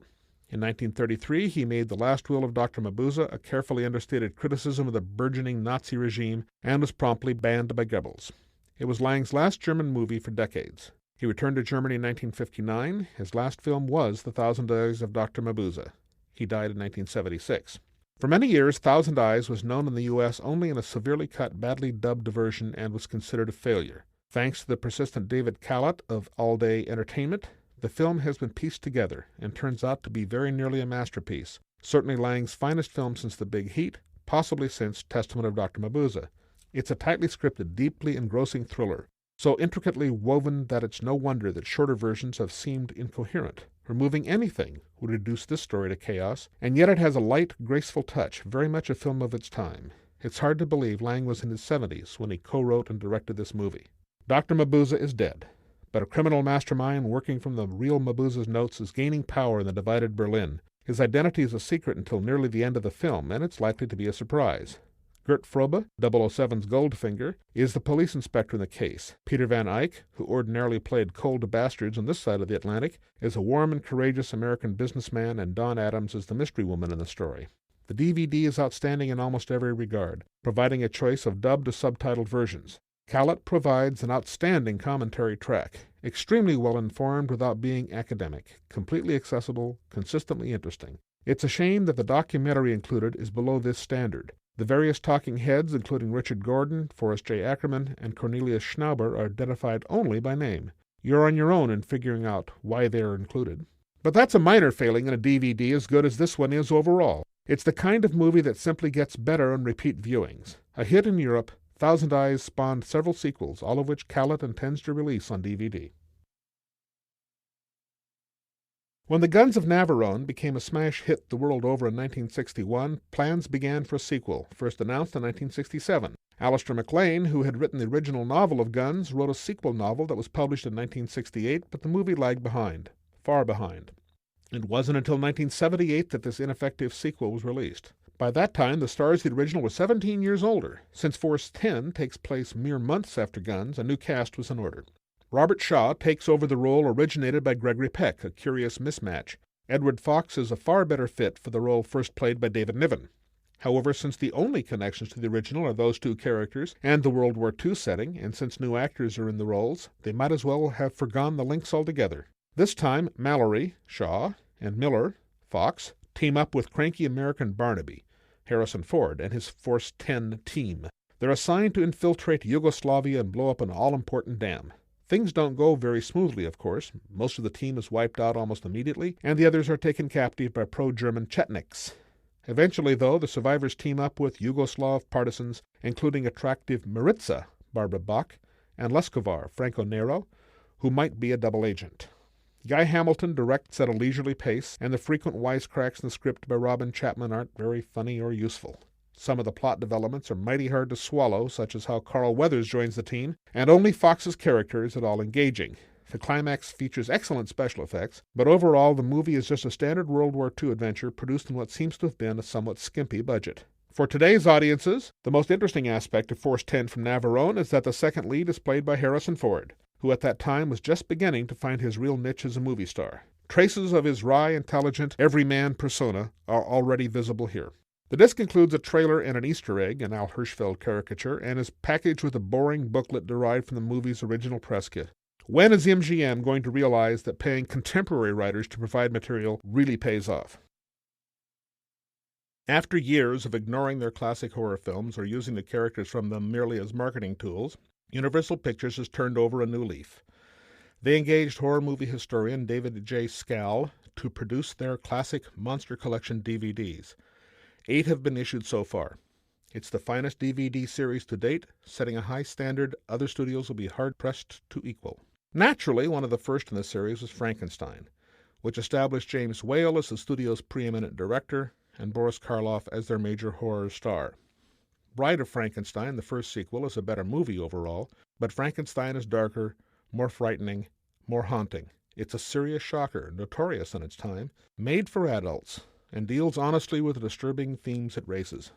In 1933, he made The Last Will of Dr. Mabuse a carefully understated criticism of the burgeoning Nazi regime and was promptly banned by Goebbels. It was Lang's last German movie for decades. He returned to Germany in 1959. His last film was The Thousand Eyes of Dr. Mabuse. He died in 1976. For many years, Thousand Eyes was known in the U.S. only in a severely cut, badly dubbed version and was considered a failure. Thanks to the persistent David Callett of All Day Entertainment, the film has been pieced together and turns out to be very nearly a masterpiece, certainly Lang's finest film since The Big Heat, possibly since Testament of Dr. Mabuse. It's a tightly scripted, deeply engrossing thriller, so intricately woven that it's no wonder that shorter versions have seemed incoherent. Removing anything would reduce this story to chaos, and yet it has a light, graceful touch, very much a film of its time. It's hard to believe Lang was in his 70s when he co-wrote and directed this movie. Dr. Mabuse is dead, but a criminal mastermind working from the real Mabuse's notes is gaining power in the divided Berlin. His identity is a secret until nearly the end of the film, and it's likely to be a surprise. Gert Frobe, 007's Goldfinger, is the police inspector in the case. Peter Van Eyck, who ordinarily played cold bastards on this side of the Atlantic, is a warm and courageous American businessman, and Dawn Addams is the mystery woman in the story. The DVD is outstanding in almost every regard, providing a choice of dubbed to subtitled versions. Callett provides an outstanding commentary track, extremely well-informed without being academic, completely accessible, consistently interesting. It's a shame that the documentary included is below this standard. The various talking heads, including Richard Gordon, Forrest J. Ackerman, and Cornelius Schnauber, are identified only by name. You're on your own in figuring out why they are included. But that's a minor failing in a DVD as good as this one is overall. It's the kind of movie that simply gets better on repeat viewings. A hit in Europe, Thousand Eyes spawned several sequels, all of which Callett intends to release on DVD. When The Guns of Navarone became a smash hit the world over in 1961, plans began for a sequel, first announced in 1967. Alistair MacLean, who had written the original novel of Guns, wrote a sequel novel that was published in 1968, but the movie lagged behind, far behind. It wasn't until 1978 that this ineffective sequel was released. By that time, the stars of the original were 17 years older. Since Force 10 takes place mere months after Guns, a new cast was in order. Robert Shaw takes over the role originated by Gregory Peck, a curious mismatch. Edward Fox is a far better fit for the role first played by David Niven. However, since the only connections to the original are those two characters and the World War II setting, and since new actors are in the roles, they might as well have forgone the links altogether. This time, Mallory, Shaw, and Miller, Fox, team up with cranky American Barnaby, Harrison Ford, and his Force 10 team. They're assigned to infiltrate Yugoslavia and blow up an all-important dam. Things don't go very smoothly, of course. Most of the team is wiped out almost immediately, and the others are taken captive by pro-German Chetniks. Eventually, though, the survivors team up with Yugoslav partisans, including attractive Maritza, Barbara Bach, and Leskovar, Franco Nero, who might be a double agent. Guy Hamilton directs at a leisurely pace, and the frequent wisecracks in the script by Robin Chapman aren't very funny or useful. Some of the plot developments are mighty hard to swallow, such as how Carl Weathers joins the team, and only Fox's character is at all engaging. The climax features excellent special effects, but overall the movie is just a standard World War II adventure produced in what seems to have been a somewhat skimpy budget. For today's audiences, the most interesting aspect of Force 10 from Navarone is that the second lead is played by Harrison Ford, who at that time was just beginning to find his real niche as a movie star. Traces of his wry, intelligent, everyman persona are already visible here. The disc includes a trailer and an Easter egg, an Al Hirschfeld caricature, and is packaged with a boring booklet derived from the movie's original press kit. When is MGM going to realize that paying contemporary writers to provide material really pays off? After years of ignoring their classic horror films or using the characters from them merely as marketing tools, Universal Pictures has turned over a new leaf. They engaged horror movie historian David J. Skal to produce their classic Monster Collection DVDs. 8 have been issued so far. It's the finest DVD series to date, setting a high standard other studios will be hard-pressed to equal. Naturally, one of the first in the series was Frankenstein, which established James Whale as the studio's preeminent director and Boris Karloff as their major horror star. Bride of Frankenstein, the first sequel, is a better movie overall, but Frankenstein is darker, more frightening, more haunting. It's a serious shocker, notorious in its time, made for adults, and deals honestly with the disturbing themes it raises.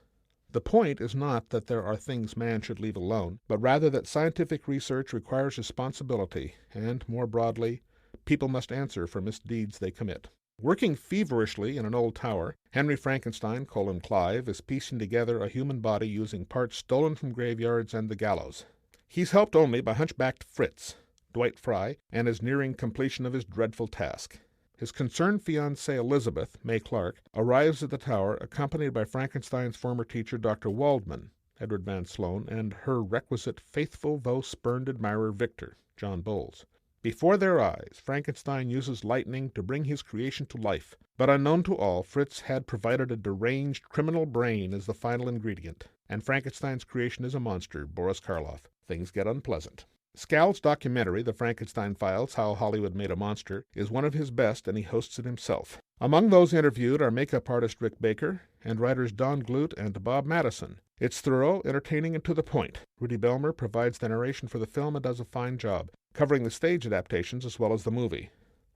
The point is not that there are things man should leave alone, but rather that scientific research requires responsibility, and, more broadly, people must answer for misdeeds they commit. Working feverishly in an old tower, Henry Frankenstein, Clive, is piecing together a human body using parts stolen from graveyards and the gallows. He's helped only by hunchbacked Fritz, Dwight Fry, and is nearing completion of his dreadful task. His concerned fiancée Elizabeth, May Clark, arrives at the tower accompanied by Frankenstein's former teacher Dr. Waldman, Edward Van Sloan, and her requisite faithful though spurned admirer Victor, John Bowles. Before their eyes, Frankenstein uses lightning to bring his creation to life. But unknown to all, Fritz had provided a deranged criminal brain as the final ingredient, and Frankenstein's creation is a monster, Boris Karloff. Things get unpleasant. Scal's documentary, The Frankenstein Files, How Hollywood Made a Monster, is one of his best, and he hosts it himself. Among those interviewed are makeup artist Rick Baker and writers Don Glut and Bob Madison. It's thorough, entertaining, and to the point. Rudy Belmer provides the narration for the film and does a fine job, covering the stage adaptations as well as the movie.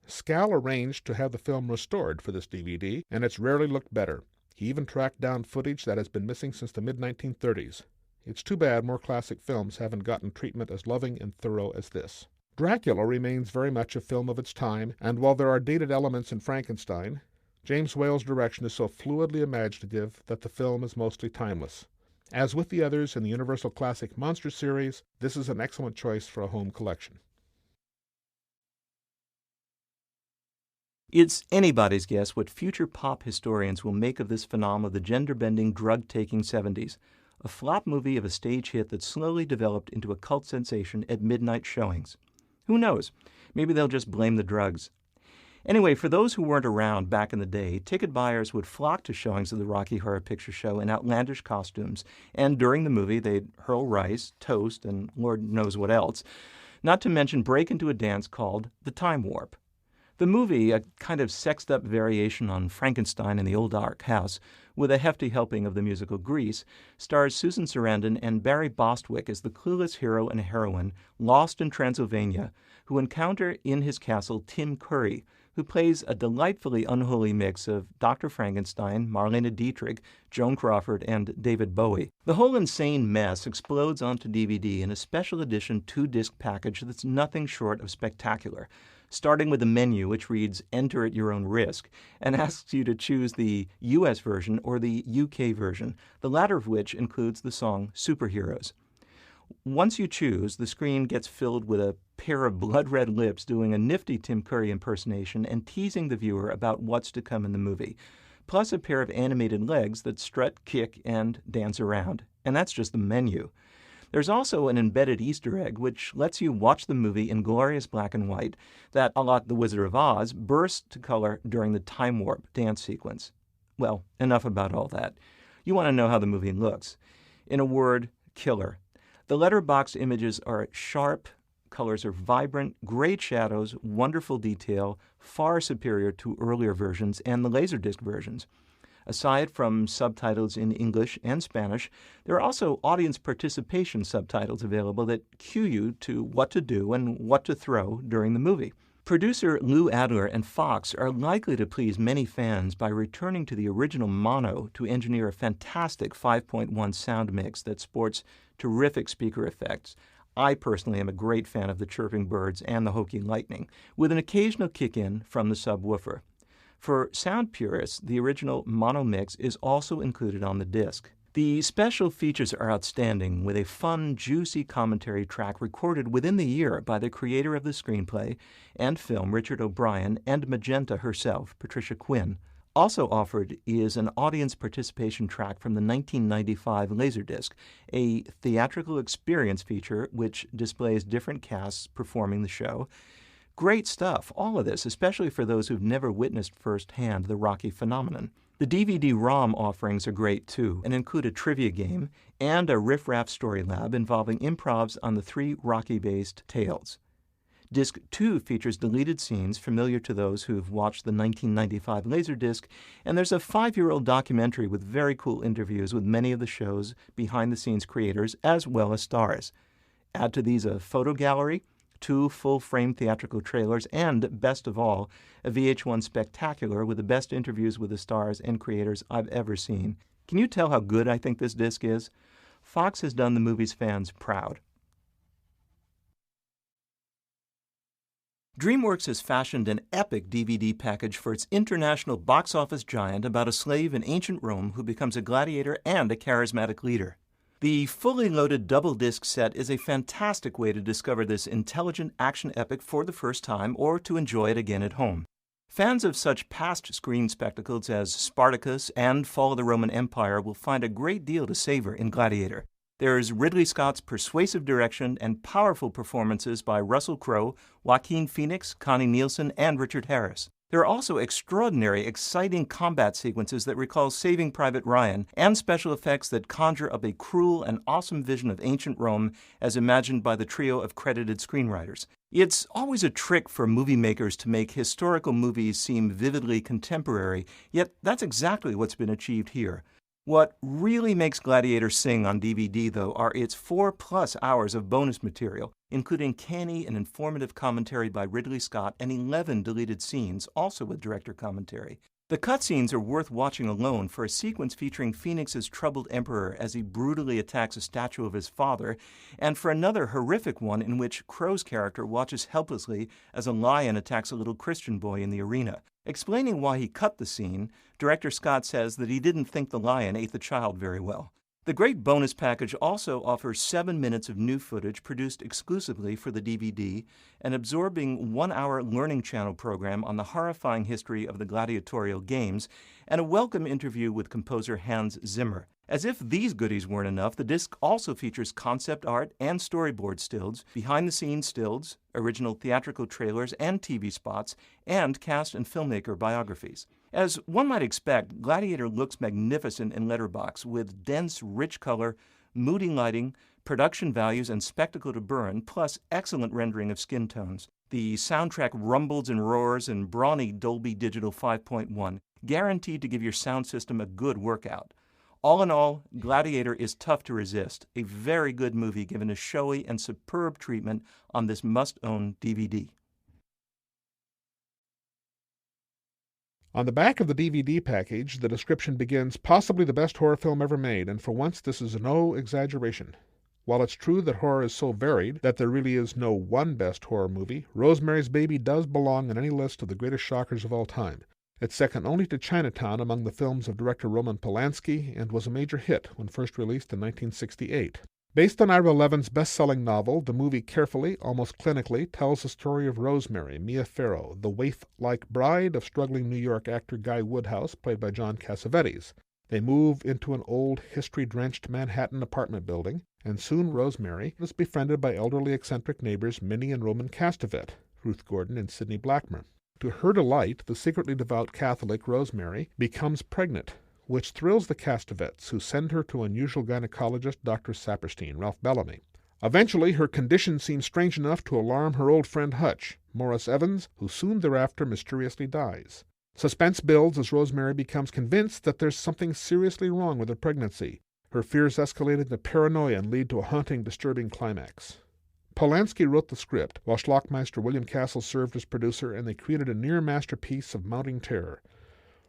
Scal arranged to have the film restored for this DVD, and it's rarely looked better. He even tracked down footage that has been missing since the mid-1930s. It's too bad more classic films haven't gotten treatment as loving and thorough as this. Dracula remains very much a film of its time, and while there are dated elements in Frankenstein, James Whale's direction is so fluidly imaginative that the film is mostly timeless. As with the others in the Universal Classic Monster series, this is an excellent choice for a home collection. It's anybody's guess what future pop historians will make of this phenomenon of the gender-bending, drug-taking 70s. A flop movie of a stage hit that slowly developed into a cult sensation at midnight showings. Who knows? Maybe they'll just blame the drugs. Anyway, for those who weren't around back in the day, ticket buyers would flock to showings of the Rocky Horror Picture Show in outlandish costumes, and during the movie they'd hurl rice, toast, and Lord knows what else, not to mention break into a dance called the Time Warp. The movie, a kind of sexed-up variation on Frankenstein in the Old Dark House, with a hefty helping of the musical Grease, stars Susan Sarandon and Barry Bostwick as the clueless hero and heroine lost in Transylvania, who encounter in his castle Tim Curry, who plays a delightfully unholy mix of Dr. Frankenstein, Marlene Dietrich, Joan Crawford, and David Bowie. The whole insane mess explodes onto DVD in a special edition 2-disc package that's nothing short of spectacular, starting with a menu which reads "Enter at your own risk" and asks you to choose the US version or the UK version, the latter of which includes the song Superheroes. Once you choose, the screen gets filled with a pair of blood-red lips doing a nifty Tim Curry impersonation and teasing the viewer about what's to come in the movie, plus a pair of animated legs that strut, kick, and dance around. And that's just the menu. There's also an embedded Easter egg which lets you watch the movie in glorious black and white that, a la The Wizard of Oz, bursts to color during the Time Warp dance sequence. Well, enough about all that. You want to know how the movie looks. In a word, killer. The letterbox images are sharp, colors are vibrant, great shadows, wonderful detail, far superior to earlier versions and the Laserdisc versions. Aside from subtitles in English and Spanish, there are also audience participation subtitles available that cue you to what to do and what to throw during the movie. Producer Lou Adler and Fox are likely to please many fans by returning to the original mono to engineer a fantastic 5.1 sound mix that sports terrific speaker effects. I personally am a great fan of the chirping birds and the hokey lightning, with an occasional kick-in from the subwoofer. For sound purists, the original mono mix is also included on the disc. The special features are outstanding, with a fun, juicy commentary track recorded within the year by the creator of the screenplay and film, Richard O'Brien, and Magenta herself, Patricia Quinn. Also offered is an audience participation track from the 1995 Laserdisc, a theatrical experience feature which displays different casts performing the show. Great stuff, all of this, especially for those who've never witnessed firsthand the Rocky phenomenon. The DVD-ROM offerings are great too, and include a trivia game and a riff-raff story lab involving improvs on the 3 Rocky-based tales. Disc 2 features deleted scenes familiar to those who've watched the 1995 Laserdisc, and there's a 5-year-old documentary with very cool interviews with many of the show's behind-the-scenes creators as well as stars. Add to these a photo gallery, 2 full-frame theatrical trailers, and, best of all, a VH1 spectacular with the best interviews with the stars and creators I've ever seen. Can you tell how good I think this disc is? Fox has done the movie's fans proud. DreamWorks has fashioned an epic DVD package for its international box office giant about a slave in ancient Rome who becomes a gladiator and a charismatic leader. The fully loaded double-disc set is a fantastic way to discover this intelligent action epic for the first time or to enjoy it again at home. Fans of such past screen spectacles as Spartacus and Fall of the Roman Empire will find a great deal to savor in Gladiator. There's Ridley Scott's persuasive direction and powerful performances by Russell Crowe, Joaquin Phoenix, Connie Nielsen, and Richard Harris. There are also extraordinary, exciting combat sequences that recall Saving Private Ryan, and special effects that conjure up a cruel and awesome vision of ancient Rome as imagined by the trio of credited screenwriters. It's always a trick for movie makers to make historical movies seem vividly contemporary, yet that's exactly what's been achieved here. What really makes Gladiator sing on DVD, though, are its 4+ hours of bonus material, including canny and informative commentary by Ridley Scott and 11 deleted scenes, also with director commentary. The cutscenes are worth watching alone for a sequence featuring Phoenix's troubled emperor as he brutally attacks a statue of his father, and for another horrific one in which Crowe's character watches helplessly as a lion attacks a little Christian boy in the arena. Explaining why he cut the scene, director Scott says that he didn't think the lion ate the child very well. The great bonus package also offers 7 minutes of new footage produced exclusively for the DVD, an absorbing 1-hour Learning Channel program on the horrifying history of the gladiatorial games, and a welcome interview with composer Hans Zimmer. As if these goodies weren't enough, the disc also features concept art and storyboard stills, behind-the-scenes stills, original theatrical trailers and TV spots, and cast and filmmaker biographies. As one might expect, Gladiator looks magnificent in letterbox with dense, rich color, moody lighting, production values, and spectacle to burn, plus excellent rendering of skin tones. The soundtrack rumbles and roars in brawny Dolby Digital 5.1, guaranteed to give your sound system a good workout. All in all, Gladiator is tough to resist, a very good movie given a showy and superb treatment on this must-own DVD. On the back of the DVD package, the description begins, "Possibly the best horror film ever made," and for once this is no exaggeration. While it's true that horror is so varied that there really is no one best horror movie, Rosemary's Baby does belong on any list of the greatest shockers of all time. It's second only to Chinatown among the films of director Roman Polanski and was a major hit when first released in 1968. Based on Ira Levin's best-selling novel, the movie carefully, almost clinically, tells the story of Rosemary, Mia Farrow, the waif-like bride of struggling New York actor Guy Woodhouse, played by John Cassavetes. They move into an old, history-drenched Manhattan apartment building, and soon Rosemary is befriended by elderly eccentric neighbors Minnie and Roman Castevet, Ruth Gordon and Sidney Blackmer. To her delight, the secretly devout Catholic Rosemary becomes pregnant, which thrills the Castevets, who send her to unusual gynecologist Dr. Saperstein, Ralph Bellamy. Eventually, her condition seems strange enough to alarm her old friend Hutch, Morris Evans, who soon thereafter mysteriously dies. Suspense builds as Rosemary becomes convinced that there's something seriously wrong with her pregnancy. Her fears escalate into paranoia and lead to a haunting, disturbing climax. Polanski wrote the script, while Schlockmeister William Castle served as producer, and they created a near masterpiece of mounting terror.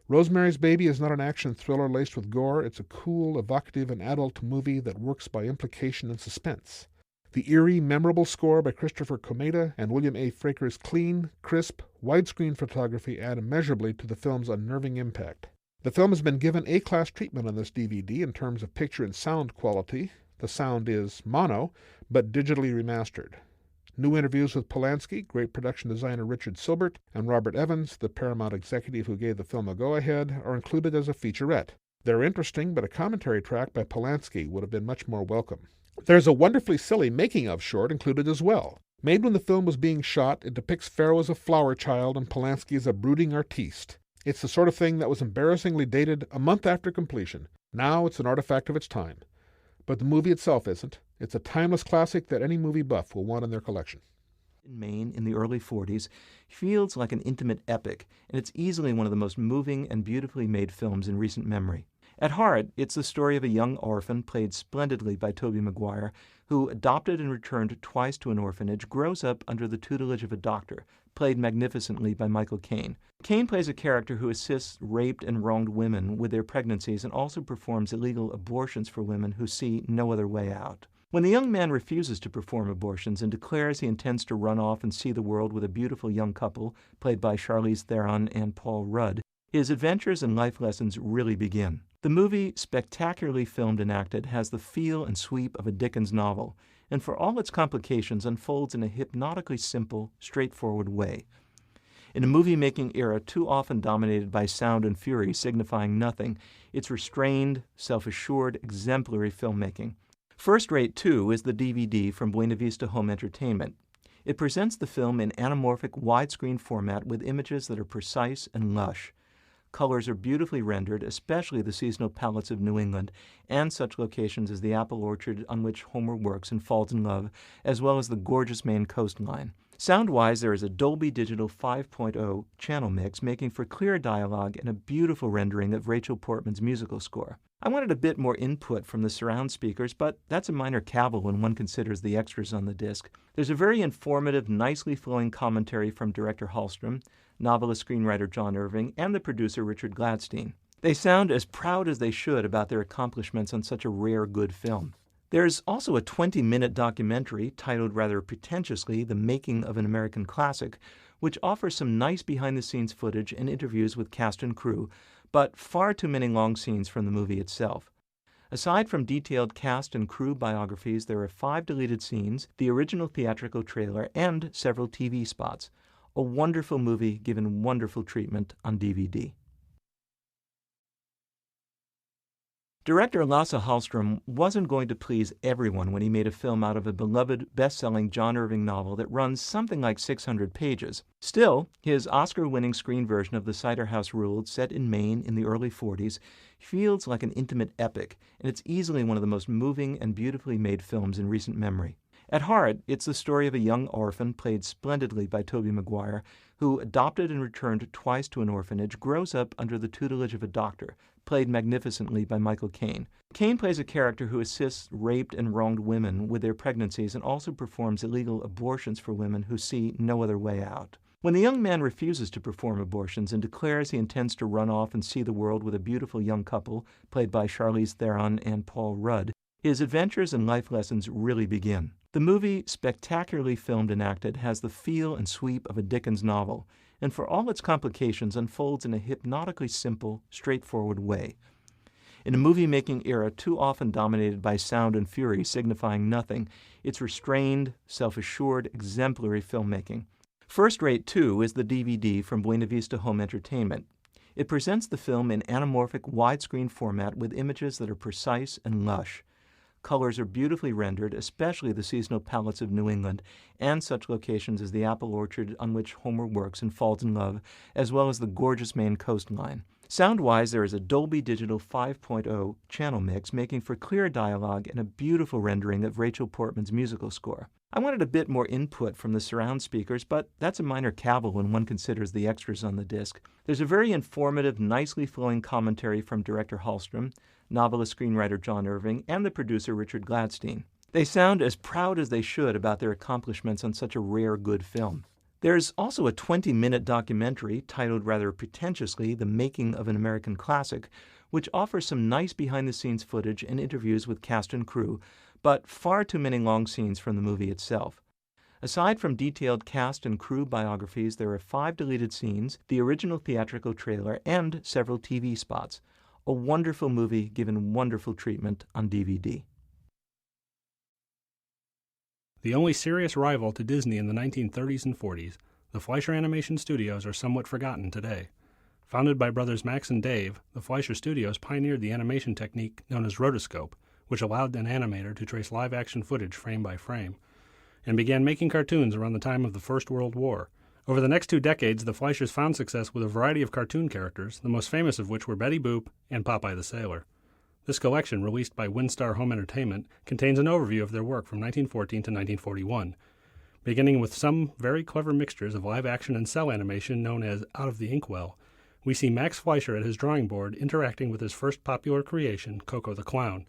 Rosemary's Baby is not an action thriller laced with gore. It's a cool, evocative, and adult movie that works by implication and suspense. The eerie, memorable score by Christopher Komeda and William A. Fraker's clean, crisp, widescreen photography add immeasurably to the film's unnerving impact. The film has been given A-class treatment on this DVD in terms of picture and sound quality. The sound is mono, but digitally remastered. New interviews with Polanski, great production designer Richard Silbert, and Robert Evans, the Paramount executive who gave the film a go-ahead, are included as a featurette. They're interesting, but a commentary track by Polanski would have been much more welcome. There's a wonderfully silly making-of short included as well. Made when the film was being shot, it depicts Farrow as a flower child and Polanski as a brooding artiste. It's the sort of thing that was embarrassingly dated a month after completion. Now it's an artifact of its time. But the movie itself isn't. It's a timeless classic that any movie buff will want in their collection. In Maine, in the early 40s, feels like an intimate epic, and it's easily one of the most moving and beautifully made films in recent memory. At heart, it's the story of a young orphan, played splendidly by Tobey Maguire, who, adopted and returned twice to an orphanage, grows up under the tutelage of a doctor, played magnificently by Michael Caine. Caine plays a character who assists raped and wronged women with their pregnancies and also performs illegal abortions for women who see no other way out. When the young man refuses to perform abortions and declares he intends to run off and see the world with a beautiful young couple, played by Charlize Theron and Paul Rudd, his adventures and life lessons really begin. The movie, spectacularly filmed and acted, has the feel and sweep of a Dickens novel, and for all its complications unfolds in a hypnotically simple, straightforward way. In a movie-making era too often dominated by sound and fury signifying nothing, it's restrained, self-assured, exemplary filmmaking. First Rate 2 is the DVD from Buena Vista Home Entertainment. It presents the film in anamorphic widescreen format with images that are precise and lush. Colors are beautifully rendered, especially the seasonal palettes of New England and such locations as the apple orchard on which Homer works and falls in love, as well as the gorgeous Maine coastline. Sound-wise, there is a Dolby Digital 5.0 channel mix, making for clear dialogue and a beautiful rendering of Rachel Portman's musical score. I wanted a bit more input from the surround speakers, but that's a minor cavil when one considers the extras on the disc. There's a very informative, nicely flowing commentary from director Hallstrom, novelist-screenwriter John Irving, and the producer Richard Gladstein. They sound as proud as they should about their accomplishments on such a rare good film. There's also a 20-minute documentary titled rather pretentiously The Making of an American Classic, which offers some nice behind-the-scenes footage and interviews with cast and crew, but far too many long scenes from the movie itself. Aside from detailed cast and crew biographies, there are 5 deleted scenes, the original theatrical trailer, and several TV spots. A wonderful movie given wonderful treatment on DVD. Director Lasse Hallstrom wasn't going to please everyone when he made a film out of a beloved, best-selling John Irving novel that runs something like 600 pages. Still, his Oscar-winning screen version of The Cider House Ruled, set in Maine in the early 40s, feels like an intimate epic, and it's easily one of the most moving and beautifully made films in recent memory. At heart, it's the story of a young orphan, played splendidly by Tobey Maguire, who, adopted and returned twice to an orphanage, grows up under the tutelage of a doctor, played magnificently by Michael Caine. Caine plays a character who assists raped and wronged women with their pregnancies and also performs illegal abortions for women who see no other way out. When the young man refuses to perform abortions and declares he intends to run off and see the world with a beautiful young couple, played by Charlize Theron and Paul Rudd, his adventures and life lessons really begin. The movie, spectacularly filmed and acted, has the feel and sweep of a Dickens novel, and for all its complications unfolds in a hypnotically simple, straightforward way. In a movie-making era too often dominated by sound and fury signifying nothing, it's restrained, self-assured, exemplary filmmaking. First Rate 2 is the DVD from Buena Vista Home Entertainment. It presents the film in anamorphic widescreen format with images that are precise and lush. Colors are beautifully rendered, especially the seasonal palettes of New England and such locations as the apple orchard on which Homer works and falls in love, as well as the gorgeous Maine coastline. Sound-wise, there is a Dolby Digital 5.0 channel mix, making for clear dialogue and a beautiful rendering of Rachel Portman's musical score. I wanted a bit more input from the surround speakers, but that's a minor cavil when one considers the extras on the disc. There's a very informative, nicely flowing commentary from director Hallstrom, novelist-screenwriter John Irving, and the producer Richard Gladstein. They sound as proud as they should about their accomplishments on such a rare good film. There's also a 20-minute documentary titled rather pretentiously The Making of an American Classic, which offers some nice behind-the-scenes footage and interviews with cast and crew, but far too many long scenes from the movie itself. Aside from detailed cast and crew biographies, there are 5 deleted scenes, the original theatrical trailer, and several TV spots. A wonderful movie given wonderful treatment on DVD. The only serious rival to Disney in the 1930s and 40s, the Fleischer Animation Studios are somewhat forgotten today. Founded by brothers Max and Dave, the Fleischer Studios pioneered the animation technique known as rotoscope, which allowed an animator to trace live-action footage frame by frame, and began making cartoons around the time of the First World War. Over the next 2 decades, the Fleischers found success with a variety of cartoon characters, the most famous of which were Betty Boop and Popeye the Sailor. This collection, released by WinStar Home Entertainment, contains an overview of their work from 1914 to 1941, beginning with some very clever mixtures of live-action and cell animation known as Out of the Inkwell. We see Max Fleischer at his drawing board interacting with his first popular creation, Coco the Clown.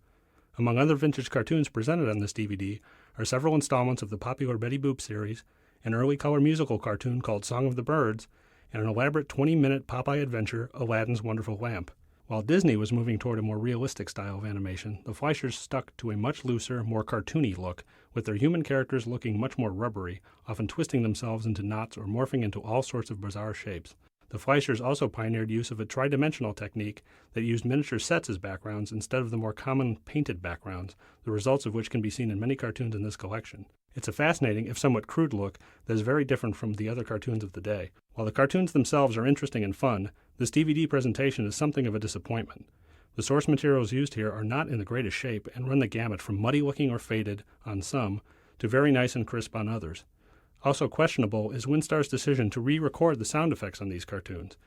Among other vintage cartoons presented on this DVD are several installments of the popular Betty Boop series, an early color musical cartoon called Song of the Birds, and an elaborate 20-minute Popeye adventure, Aladdin's Wonderful Lamp. While Disney was moving toward a more realistic style of animation, the Fleischers stuck to a much looser, more cartoony look, with their human characters looking much more rubbery, often twisting themselves into knots or morphing into all sorts of bizarre shapes. The Fleischers also pioneered use of a tridimensional technique that used miniature sets as backgrounds instead of the more common painted backgrounds, the results of which can be seen in many cartoons in this collection. It's a fascinating, if somewhat crude look that is very different from the other cartoons of the day. While the cartoons themselves are interesting and fun, this DVD presentation is something of a disappointment. The source materials used here are not in the greatest shape and run the gamut from muddy-looking or faded on some to very nice and crisp on others. Also questionable is Winstar's decision to re-record the sound effects on these cartoons.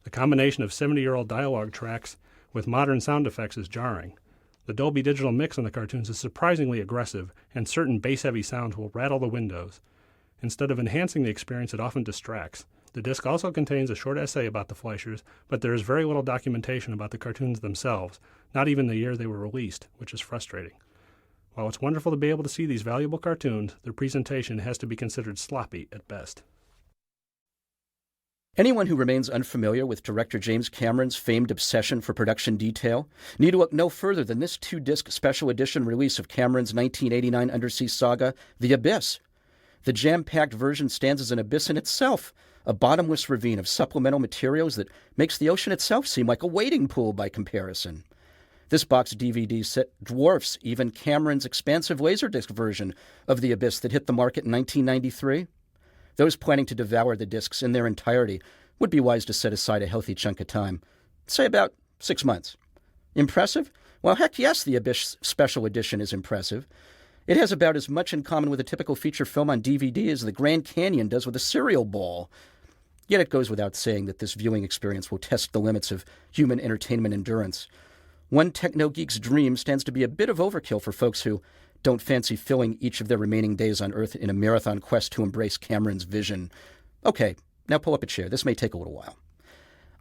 The combination of 70-year-old dialogue tracks with modern sound effects is jarring. The Dolby Digital mix on the cartoons is surprisingly aggressive, and certain bass-heavy sounds will rattle the windows. Instead of enhancing the experience, it often distracts. The disc also contains a short essay about the Fleischers, but there is very little documentation about the cartoons themselves, not even the year they were released, which is frustrating. While it's wonderful to be able to see these valuable cartoons, their presentation has to be considered sloppy at best. Anyone who remains unfamiliar with director James Cameron's famed obsession for production detail need to look no further than this 2-disc special edition release of Cameron's 1989 undersea saga, The Abyss. The jam-packed version stands as an abyss in itself, a bottomless ravine of supplemental materials that makes the ocean itself seem like a wading pool by comparison. This box DVD set dwarfs even Cameron's expansive Laserdisc version of The Abyss that hit the market in 1993. Those planning to devour the discs in their entirety would be wise to set aside a healthy chunk of time, say about 6 months. Impressive? Well, heck yes, The Abyss Special Edition is impressive. It has about as much in common with a typical feature film on DVD as the Grand Canyon does with a cereal bowl. Yet it goes without saying that this viewing experience will test the limits of human entertainment endurance. One techno-geek's dream stands to be a bit of overkill for folks who don't fancy filling each of their remaining days on Earth in a marathon quest to embrace Cameron's vision. Okay, now pull up a chair. This may take a little while.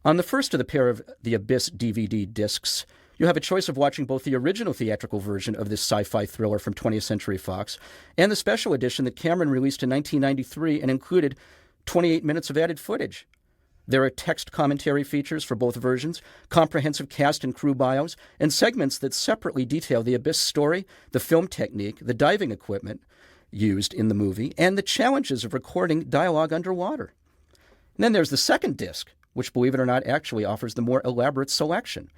On the first of the pair of The Abyss DVD discs, you have a choice of watching both the original theatrical version of this sci-fi thriller from 20th Century Fox and the special edition that Cameron released in 1993 and included 28 minutes of added footage. There are text commentary features for both versions, comprehensive cast and crew bios, and segments that separately detail the Abyss story, the film technique, the diving equipment used in the movie, and the challenges of recording dialogue underwater. And then there's the second disc, which, believe it or not, actually offers the more elaborate selection.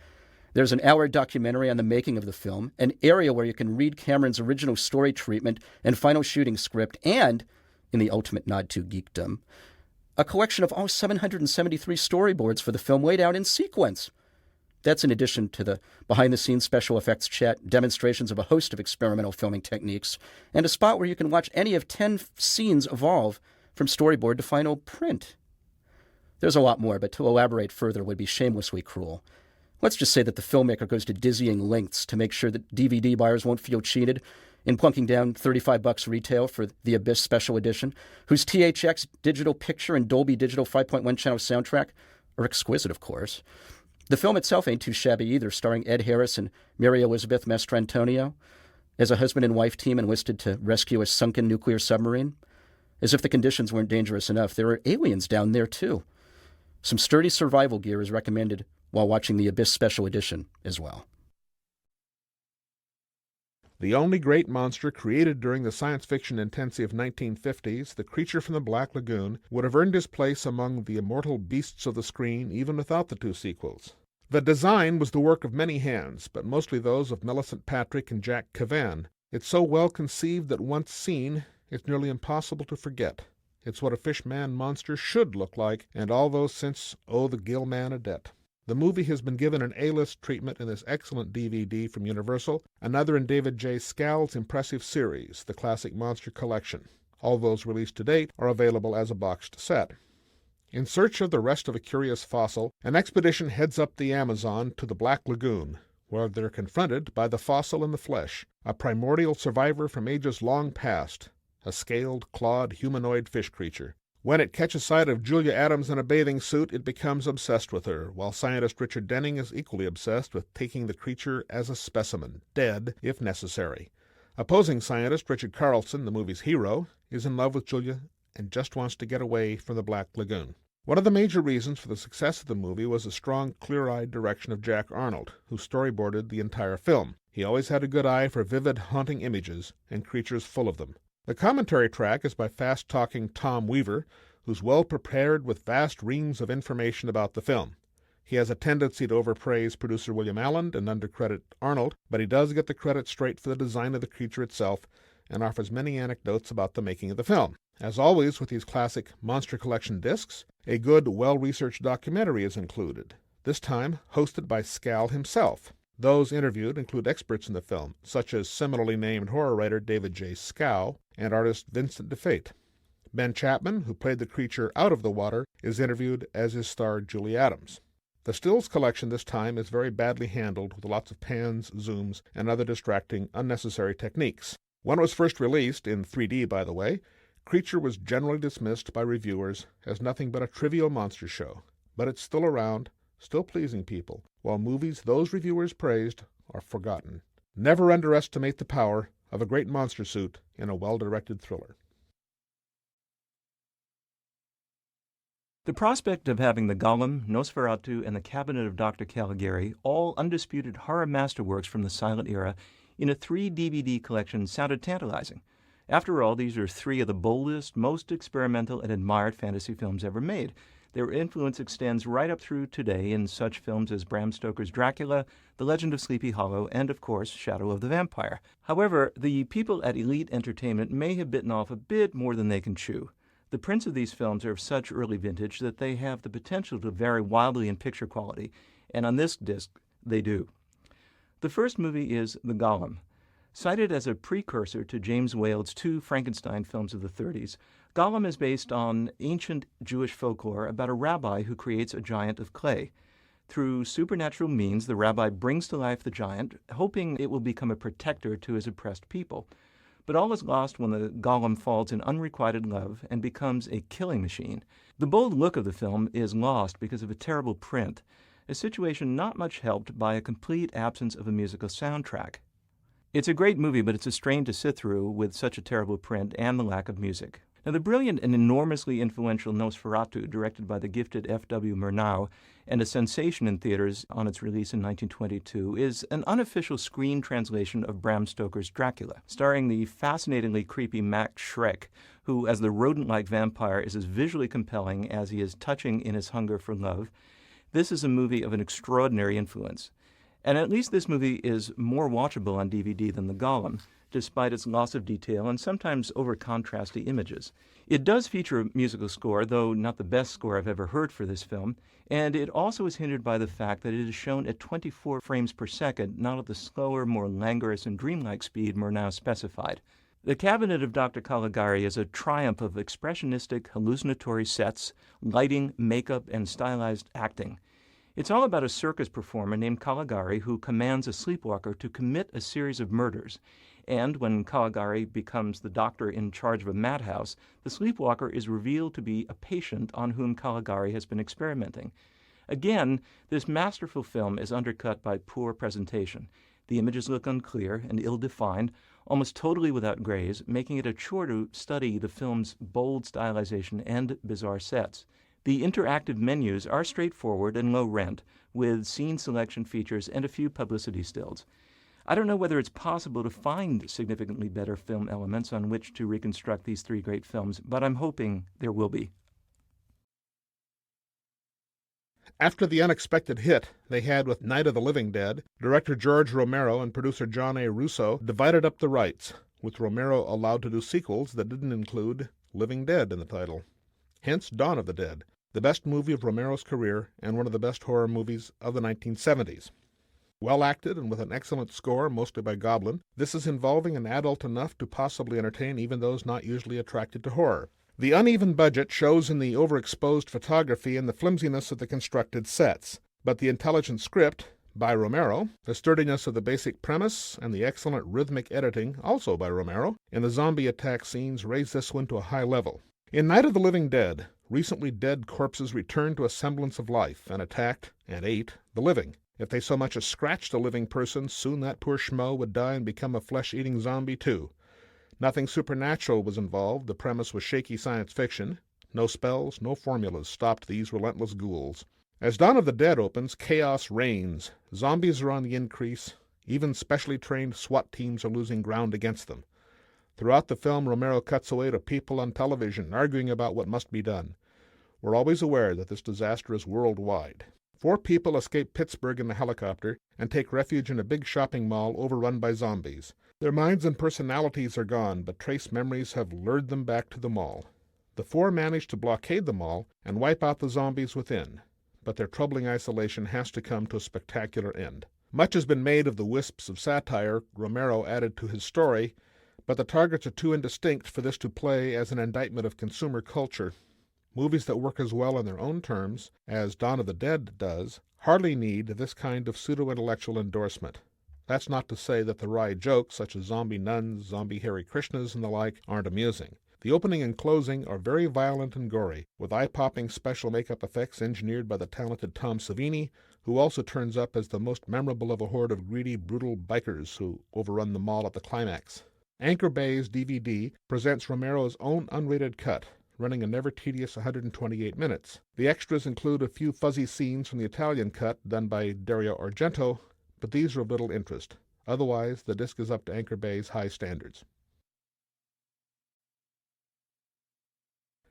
There's an hour documentary on the making of the film, an area where you can read Cameron's original story treatment and final shooting script, and, in the ultimate nod to geekdom, a collection of all 773 storyboards for the film laid out in sequence. That's in addition to the behind-the-scenes special effects chat, demonstrations of a host of experimental filming techniques, and a spot where you can watch any of 10 scenes evolve from storyboard to final print. There's a lot more, but to elaborate further would be shamelessly cruel. Let's just say that the filmmaker goes to dizzying lengths to make sure that DVD buyers won't feel cheated in plunking down $35 retail for the Abyss Special Edition, whose THX digital picture and Dolby Digital 5.1 channel soundtrack are exquisite, of course. The film itself ain't too shabby either, starring Ed Harris and Mary Elizabeth Mastrantonio as a husband and wife team enlisted to rescue a sunken nuclear submarine. As if the conditions weren't dangerous enough, there are aliens down there, too. Some sturdy survival gear is recommended while watching the Abyss Special Edition as well. The only great monster created during the science fiction intensive 1950s, the creature from the Black Lagoon, would have earned his place among the immortal beasts of the screen even without the 2 sequels. The design was the work of many hands, but mostly those of Millicent Patrick and Jack Cavan. It's so well conceived that once seen, it's nearly impossible to forget. It's what a fish-man monster should look like, and all those since owe the Gill man a debt. The movie has been given an A-list treatment in this excellent DVD from Universal, another in David J. Scal's impressive series, the Classic Monster Collection. All those released to date are available as a boxed set. In search of the rest of a curious fossil, an expedition heads up the Amazon to the Black Lagoon, where they're confronted by the fossil in the flesh, a primordial survivor from ages long past, a scaled, clawed, humanoid fish creature. When it catches sight of Julia Adams in a bathing suit, it becomes obsessed with her, while scientist Richard Denning is equally obsessed with taking the creature as a specimen, dead if necessary. Opposing scientist Richard Carlson, the movie's hero, is in love with Julia and just wants to get away from the Black Lagoon. One of the major reasons for the success of the movie was the strong, clear-eyed direction of Jack Arnold, who storyboarded the entire film. He always had a good eye for vivid, haunting images and creatures full of them. The commentary track is by fast-talking Tom Weaver, who's well-prepared with vast reams of information about the film. He has a tendency to overpraise producer William Allen and undercredit Arnold, but he does get the credit straight for the design of the creature itself and offers many anecdotes about the making of the film. As always with these classic Monster Collection discs, a good, well-researched documentary is included, this time hosted by Scal himself. Those interviewed include experts in the film, such as similarly named horror writer David J. Scow and artist Vincent DeFate. Ben Chapman, who played the creature out of the water, is interviewed, as is star Julie Adams. The stills collection this time is very badly handled with lots of pans, zooms, and other distracting, unnecessary techniques. When it was first released, in 3D by the way, Creature was generally dismissed by reviewers as nothing but a trivial monster show. But it's still around, still pleasing people, while movies those reviewers praised are forgotten. Never underestimate the power of a great monster suit in a well-directed thriller. The prospect of having the Golem, Nosferatu, and the Cabinet of Dr. Caligari, all undisputed horror masterworks from the silent era, in a 3-DVD collection sounded tantalizing. After all, these are three of the boldest, most experimental, and admired fantasy films ever made. Their influence extends right up through today in such films as Bram Stoker's Dracula, The Legend of Sleepy Hollow, and, of course, Shadow of the Vampire. However, the people at Elite Entertainment may have bitten off a bit more than they can chew. The prints of these films are of such early vintage that they have the potential to vary wildly in picture quality, and on this disc, they do. The first movie is The Golem. Cited as a precursor to James Whale's two Frankenstein films of the 30s, Golem is based on ancient Jewish folklore about a rabbi who creates a giant of clay. Through supernatural means, the rabbi brings to life the giant, hoping it will become a protector to his oppressed people. But all is lost when the Golem falls in unrequited love and becomes a killing machine. The bold look of the film is lost because of a terrible print, a situation not much helped by a complete absence of a musical soundtrack. It's a great movie, but it's a strain to sit through with such a terrible print and the lack of music. Now, the brilliant and enormously influential Nosferatu, directed by the gifted F.W. Murnau, and a sensation in theaters on its release in 1922, is an unofficial screen translation of Bram Stoker's Dracula, starring the fascinatingly creepy Max Schreck, who, as the rodent-like vampire, is as visually compelling as he is touching in his hunger for love. This is a movie of an extraordinary influence. And at least this movie is more watchable on DVD than The Golem, despite its loss of detail and sometimes over-contrasty images. It does feature a musical score, though not the best score I've ever heard for this film, and it also is hindered by the fact that it is shown at 24 frames per second, not at the slower, more languorous and dreamlike speed Murnau specified. The Cabinet of Dr. Caligari is a triumph of expressionistic, hallucinatory sets, lighting, makeup, and stylized acting. It's all about a circus performer named Caligari who commands a sleepwalker to commit a series of murders. And when Caligari becomes the doctor in charge of a madhouse, the sleepwalker is revealed to be a patient on whom Caligari has been experimenting. Again, this masterful film is undercut by poor presentation. The images look unclear and ill-defined, almost totally without grays, making it a chore to study the film's bold stylization and bizarre sets. The interactive menus are straightforward and low rent, with scene selection features and a few publicity stills. I don't know whether it's possible to find significantly better film elements on which to reconstruct these three great films, but I'm hoping there will be. After the unexpected hit they had with Night of the Living Dead, director George Romero and producer John A. Russo divided up the rights, with Romero allowed to do sequels that didn't include Living Dead in the title. Hence Dawn of the Dead, the best movie of Romero's career and one of the best horror movies of the 1970s. Well acted and with an excellent score, mostly by Goblin, this is involving an adult enough to possibly entertain even those not usually attracted to horror. The uneven budget shows in the overexposed photography and the flimsiness of the constructed sets, but the intelligent script, by Romero, the sturdiness of the basic premise, and the excellent rhythmic editing, also by Romero, in the zombie attack scenes raise this one to a high level. In Night of the Living Dead, recently dead corpses return to a semblance of life and attacked, and ate, the living. If they so much as scratched a living person, soon that poor schmo would die and become a flesh-eating zombie too. Nothing supernatural was involved, the premise was shaky science fiction. No spells, no formulas stopped these relentless ghouls. As Dawn of the Dead opens, chaos reigns. Zombies are on the increase. Even specially trained SWAT teams are losing ground against them. Throughout the film, Romero cuts away to people on television arguing about what must be done. We're always aware that this disaster is worldwide. 4 people escape Pittsburgh in a helicopter and take refuge in a big shopping mall overrun by zombies. Their minds and personalities are gone, but trace memories have lured them back to the mall. The 4 manage to blockade the mall and wipe out the zombies within, but their troubling isolation has to come to a spectacular end. Much has been made of the wisps of satire Romero added to his story, but the targets are too indistinct for this to play as an indictment of consumer culture. Movies that work as well on their own terms, as Dawn of the Dead does, hardly need this kind of pseudo-intellectual endorsement. That's not to say that the wry jokes, such as zombie nuns, zombie Hare Krishnas, and the like, aren't amusing. The opening and closing are very violent and gory, with eye-popping special makeup effects engineered by the talented Tom Savini, who also turns up as the most memorable of a horde of greedy, brutal bikers who overrun the mall at the climax. Anchor Bay's DVD presents Romero's own unrated cut, running a never-tedious 128 minutes. The extras include a few fuzzy scenes from the Italian cut done by Dario Argento, but these are of little interest. Otherwise, the disc is up to Anchor Bay's high standards.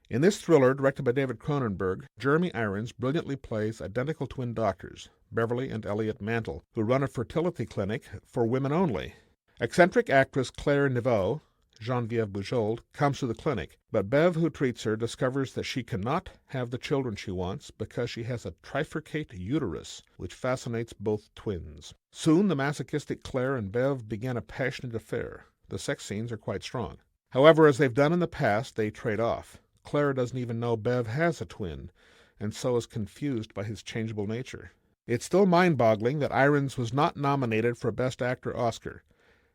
In this thriller, directed by David Cronenberg, Jeremy Irons brilliantly plays identical twin doctors, Beverly and Elliot Mantle, who run a fertility clinic for women only. Eccentric actress Claire Neveu, Geneviève Bujold, comes to the clinic, but Bev, who treats her, discovers that she cannot have the children she wants because she has a trifurcate uterus, which fascinates both twins. Soon, the masochistic Claire and Bev begin a passionate affair. The sex scenes are quite strong. However, as they've done in the past, they trade off. Claire doesn't even know Bev has a twin, and so is confused by his changeable nature. It's still mind-boggling that Irons was not nominated for a Best Actor Oscar.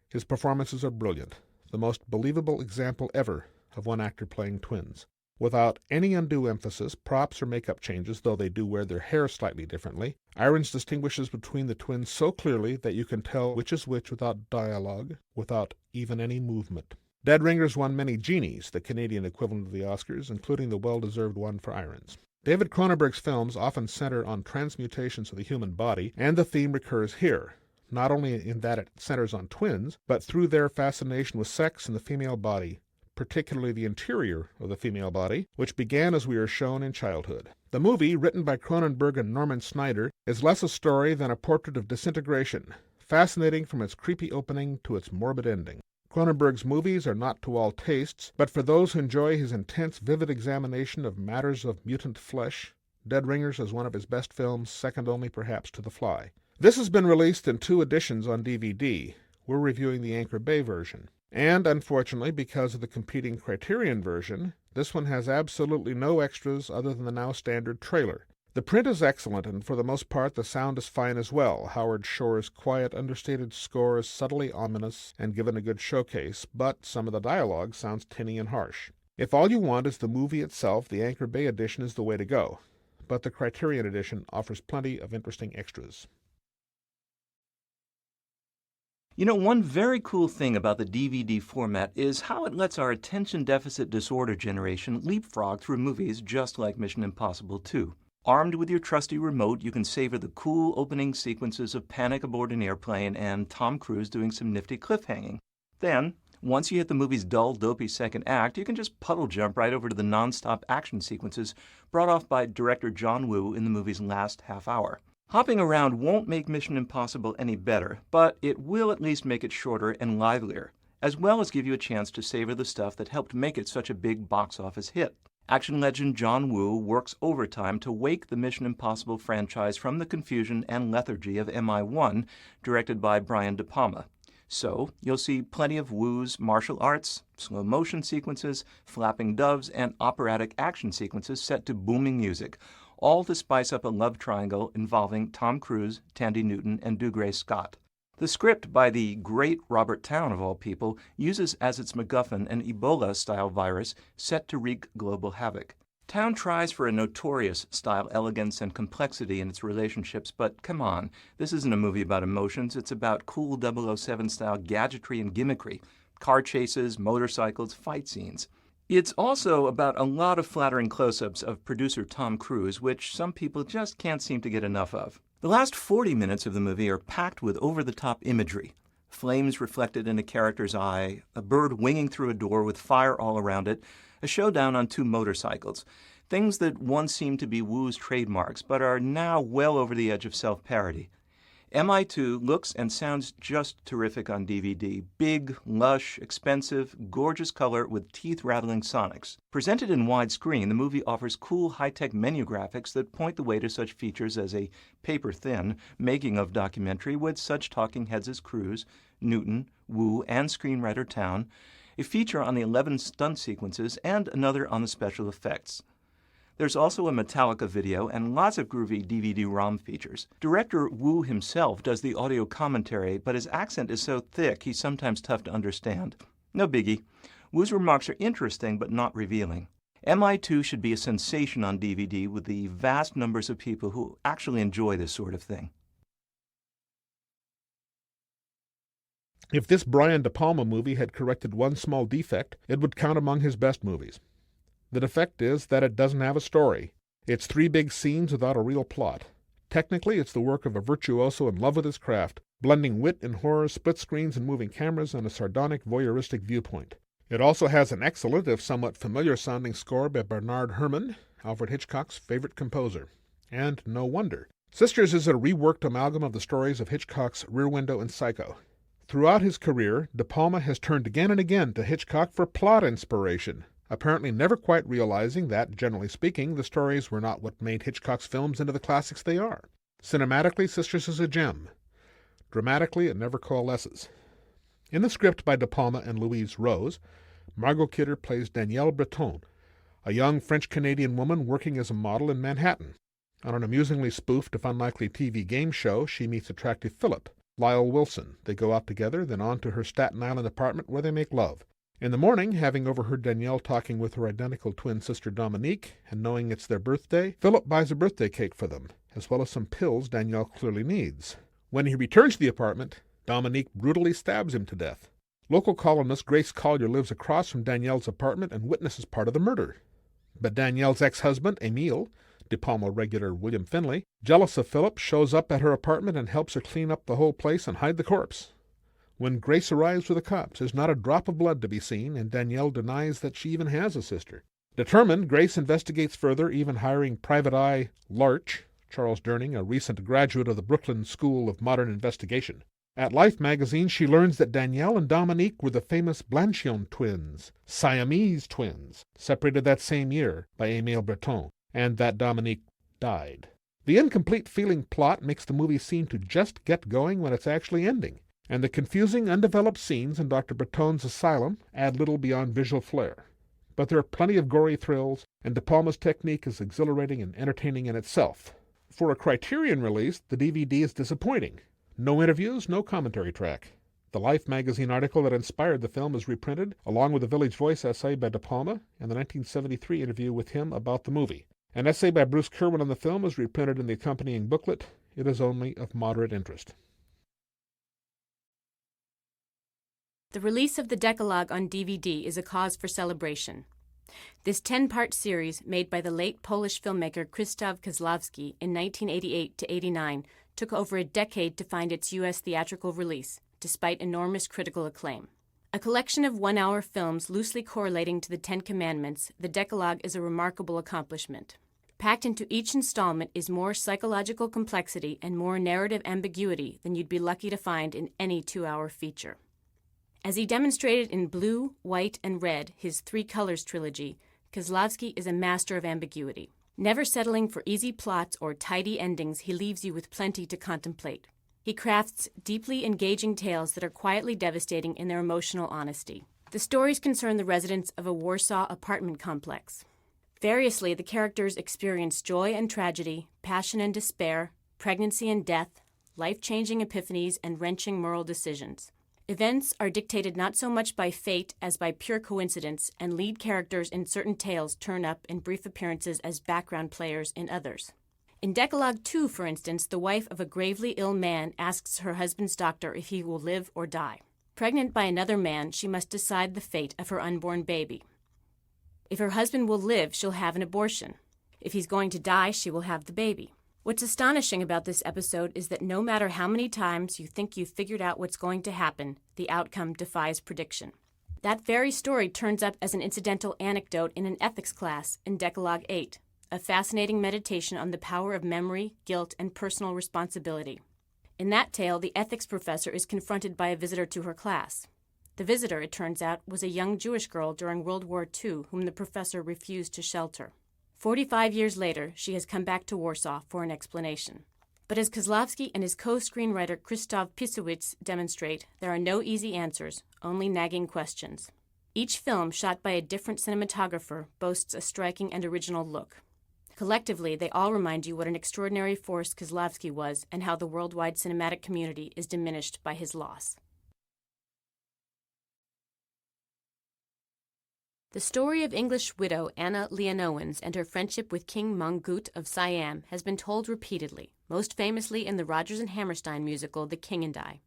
His performances are brilliant, the most believable example ever of one actor playing twins. Without any undue emphasis, props or makeup changes, though they do wear their hair slightly differently, Irons distinguishes between the twins so clearly that you can tell which is which without dialogue, without even any movement. Dead Ringers won many Genies, the Canadian equivalent of the Oscars, including the well-deserved one for Irons. David Cronenberg's films often center on transmutations of the human body, and the theme recurs here, not only in that it centers on twins, but through their fascination with sex and the female body, particularly the interior of the female body, which began as we are shown in childhood. The movie, written by Cronenberg and Norman Snyder, is less a story than a portrait of disintegration, fascinating from its creepy opening to its morbid ending. Cronenberg's movies are not to all tastes, but for those who enjoy his intense, vivid examination of matters of mutant flesh, Dead Ringers is one of his best films, second only perhaps to The Fly. This has been released in 2 editions on DVD. We're reviewing the Anchor Bay version. And, unfortunately, because of the competing Criterion version, this one has absolutely no extras other than the now standard trailer. The print is excellent, and for the most part the sound is fine as well. Howard Shore's quiet, understated score is subtly ominous and given a good showcase, but some of the dialogue sounds tinny and harsh. If all you want is the movie itself, the Anchor Bay edition is the way to go, but the Criterion edition offers plenty of interesting extras. You know, one very cool thing about the DVD format is how it lets our attention deficit disorder generation leapfrog through movies just like Mission Impossible 2. Armed with your trusty remote, you can savor the cool opening sequences of panic aboard an airplane and Tom Cruise doing some nifty cliffhanging. Then, once you hit the movie's dull, dopey second act, you can just puddle jump right over to the non-stop action sequences brought off by director John Woo in the movie's last half hour. Hopping around won't make Mission Impossible any better, but it will at least make it shorter and livelier, as well as give you a chance to savor the stuff that helped make it such a big box office hit. Action legend John Woo works overtime to wake the Mission Impossible franchise from the confusion and lethargy of MI1, directed by Brian De Palma. So, you'll see plenty of Woo's martial arts, slow motion sequences, flapping doves, and operatic action sequences set to booming music, all to spice up a love triangle involving Tom Cruise, Tandy Newton, and Dougray Scott. The script, by the great Robert Towne of all people, uses as its MacGuffin an Ebola-style virus set to wreak global havoc. Towne tries for a notorious style elegance and complexity in its relationships, but come on, this isn't a movie about emotions, it's about cool 007-style gadgetry and gimmickry, car chases, motorcycles, fight scenes. It's also about a lot of flattering close-ups of producer Tom Cruise, which some people just can't seem to get enough of. The last 40 minutes of the movie are packed with over-the-top imagery. Flames reflected in a character's eye, a bird winging through a door with fire all around it, a showdown on 2 motorcycles. Things that once seemed to be Woo's trademarks, but are now well over the edge of self-parody. MI2 looks and sounds just terrific on DVD. Big, lush, expensive, gorgeous color with teeth-rattling sonics. Presented in widescreen, the movie offers cool, high-tech menu graphics that point the way to such features as a paper-thin making-of documentary with such talking heads as Cruise, Newton, Wu, and screenwriter Town, a feature on the 11 stunt sequences, and another on the special effects. There's also a Metallica video and lots of groovy DVD-ROM features. Director Wu himself does the audio commentary, but his accent is so thick he's sometimes tough to understand. No biggie. Wu's remarks are interesting but not revealing. MI2 should be a sensation on DVD with the vast numbers of people who actually enjoy this sort of thing. If this Brian De Palma movie had corrected one small defect, it would count among his best movies. The defect is that it doesn't have a story. It's 3 big scenes without a real plot. Technically, it's the work of a virtuoso in love with his craft, blending wit and horror, split screens and moving cameras, and a sardonic, voyeuristic viewpoint. It also has an excellent, if somewhat familiar-sounding score by Bernard Herrmann, Alfred Hitchcock's favorite composer. And no wonder. Sisters is a reworked amalgam of the stories of Hitchcock's Rear Window and Psycho. Throughout his career, De Palma has turned again and again to Hitchcock for plot inspiration, apparently never quite realizing that, generally speaking, the stories were not what made Hitchcock's films into the classics they are. Cinematically, Sisters is a gem. Dramatically, it never coalesces. In the script by De Palma and Louise Rose, Margot Kidder plays Danielle Breton, a young French-Canadian woman working as a model in Manhattan. On an amusingly spoofed, if unlikely, TV game show, she meets attractive Philip, Lyle Wilson. They go out together, then on to her Staten Island apartment where they make love. In the morning, having overheard Danielle talking with her identical twin sister Dominique, and knowing it's their birthday, Philip buys a birthday cake for them, as well as some pills Danielle clearly needs. When he returns to the apartment, Dominique brutally stabs him to death. Local columnist Grace Collier lives across from Danielle's apartment and witnesses part of the murder. But Danielle's ex-husband, Emile, De Palma regular William Finley, jealous of Philip, shows up at her apartment and helps her clean up the whole place and hide the corpse. When Grace arrives with the cops, there's not a drop of blood to be seen, and Danielle denies that she even has a sister. Determined, Grace investigates further, even hiring Private Eye Larch, Charles Durning, a recent graduate of the Brooklyn School of Modern Investigation. At Life magazine, she learns that Danielle and Dominique were the famous Blanchion twins, Siamese twins, separated that same year by Emile Breton, and that Dominique died. The incomplete feeling plot makes the movie seem to just get going when it's actually ending, and the confusing, undeveloped scenes in Dr. Breton's asylum add little beyond visual flair. But there are plenty of gory thrills, and De Palma's technique is exhilarating and entertaining in itself. For a Criterion release, the DVD is disappointing. No interviews, no commentary track. The Life magazine article that inspired the film is reprinted, along with a Village Voice essay by De Palma and the 1973 interview with him about the movie. An essay by Bruce Kerwin on the film is reprinted in the accompanying booklet. It is only of moderate interest. The release of the Decalogue on DVD is a cause for celebration. This 10-part series, made by the late Polish filmmaker Krzysztof Kieślowski in 1988-89, took over a decade to find its U.S. theatrical release, despite enormous critical acclaim. A collection of one-hour films loosely correlating to the Ten Commandments, the Decalogue is a remarkable accomplishment. Packed into each installment is more psychological complexity and more narrative ambiguity than you'd be lucky to find in any 2-hour feature. As he demonstrated in Blue, White, and Red, his Three Colors trilogy, Kieślowski is a master of ambiguity. Never settling for easy plots or tidy endings, he leaves you with plenty to contemplate. He crafts deeply engaging tales that are quietly devastating in their emotional honesty. The stories concern the residents of a Warsaw apartment complex. Variously, the characters experience joy and tragedy, passion and despair, pregnancy and death, life-changing epiphanies, and wrenching moral decisions. Events are dictated not so much by fate as by pure coincidence, and lead characters in certain tales turn up in brief appearances as background players in others. In Decalogue 2, for instance, the wife of a gravely ill man asks her husband's doctor if he will live or die. Pregnant by another man, she must decide the fate of her unborn baby. If her husband will live, she'll have an abortion. If he's going to die, she will have the baby. What's astonishing about this episode is that no matter how many times you think you've figured out what's going to happen, the outcome defies prediction. That very story turns up as an incidental anecdote in an ethics class in Decalogue 8, a fascinating meditation on the power of memory, guilt, and personal responsibility. In that tale, the ethics professor is confronted by a visitor to her class. The visitor, it turns out, was a young Jewish girl during World War II whom the professor refused to shelter. 45 years later, she has come back to Warsaw for an explanation. But as Kozlowski and his co-screenwriter Krzysztof Pisowicz demonstrate, there are no easy answers, only nagging questions. Each film, shot by a different cinematographer, boasts a striking and original look. Collectively, they all remind you what an extraordinary force Kozlowski was and how the worldwide cinematic community is diminished by his loss. The story of English widow Anna Leonowens and her friendship with King Mongkut of Siam has been told repeatedly, most famously in the Rodgers and Hammerstein musical The King and I.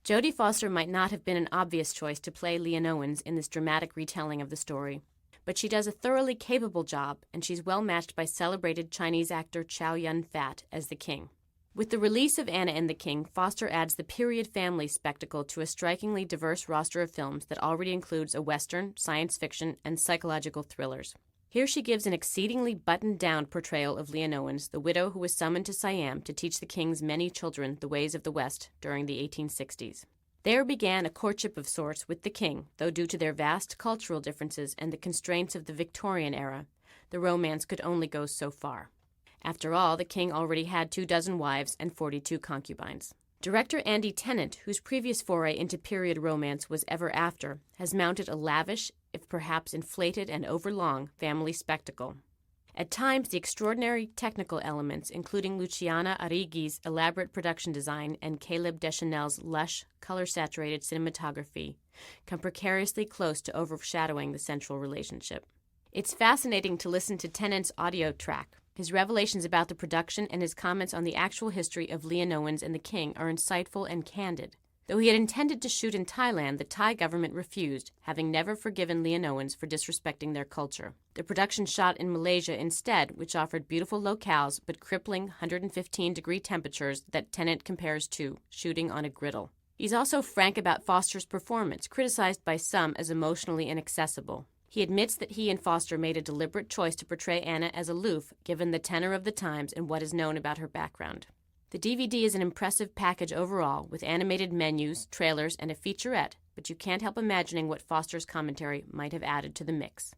Jodie Foster might not have been an obvious choice to play Leonowens in this dramatic retelling of the story, but she does a thoroughly capable job, and she's well matched by celebrated Chinese actor Chow Yun-fat as the king. With the release of Anna and the King, Foster adds the period family spectacle to a strikingly diverse roster of films that already includes a western, science fiction, and psychological thrillers. Here she gives an exceedingly buttoned-down portrayal of Leonowens, the widow who was summoned to Siam to teach the king's many children the ways of the West during the 1860s. There began a courtship of sorts with the king, though due to their vast cultural differences and the constraints of the Victorian era, the romance could only go so far. After all, the king already had 24 wives and 42 concubines. Director Andy Tennant, whose previous foray into period romance was Ever After, has mounted a lavish, if perhaps inflated and overlong, family spectacle. At times, the extraordinary technical elements, including Luciana Arrighi's elaborate production design and Caleb Deschanel's lush, color-saturated cinematography, come precariously close to overshadowing the central relationship. It's fascinating to listen to Tennant's audio track. His revelations about the production and his comments on the actual history of Leonowens and the king are insightful and candid. Though he had intended to shoot in Thailand, the Thai government refused, having never forgiven Leonowens for disrespecting their culture. The production shot in Malaysia instead, which offered beautiful locales but crippling 115-degree temperatures that Tennant compares to shooting on a griddle. He's also frank about Foster's performance, criticized by some as emotionally inaccessible. He admits that he and Foster made a deliberate choice to portray Anna as aloof, given the tenor of the times and what is known about her background. The DVD is an impressive package overall, with animated menus, trailers, and a featurette, but you can't help imagining what Foster's commentary might have added to the mix.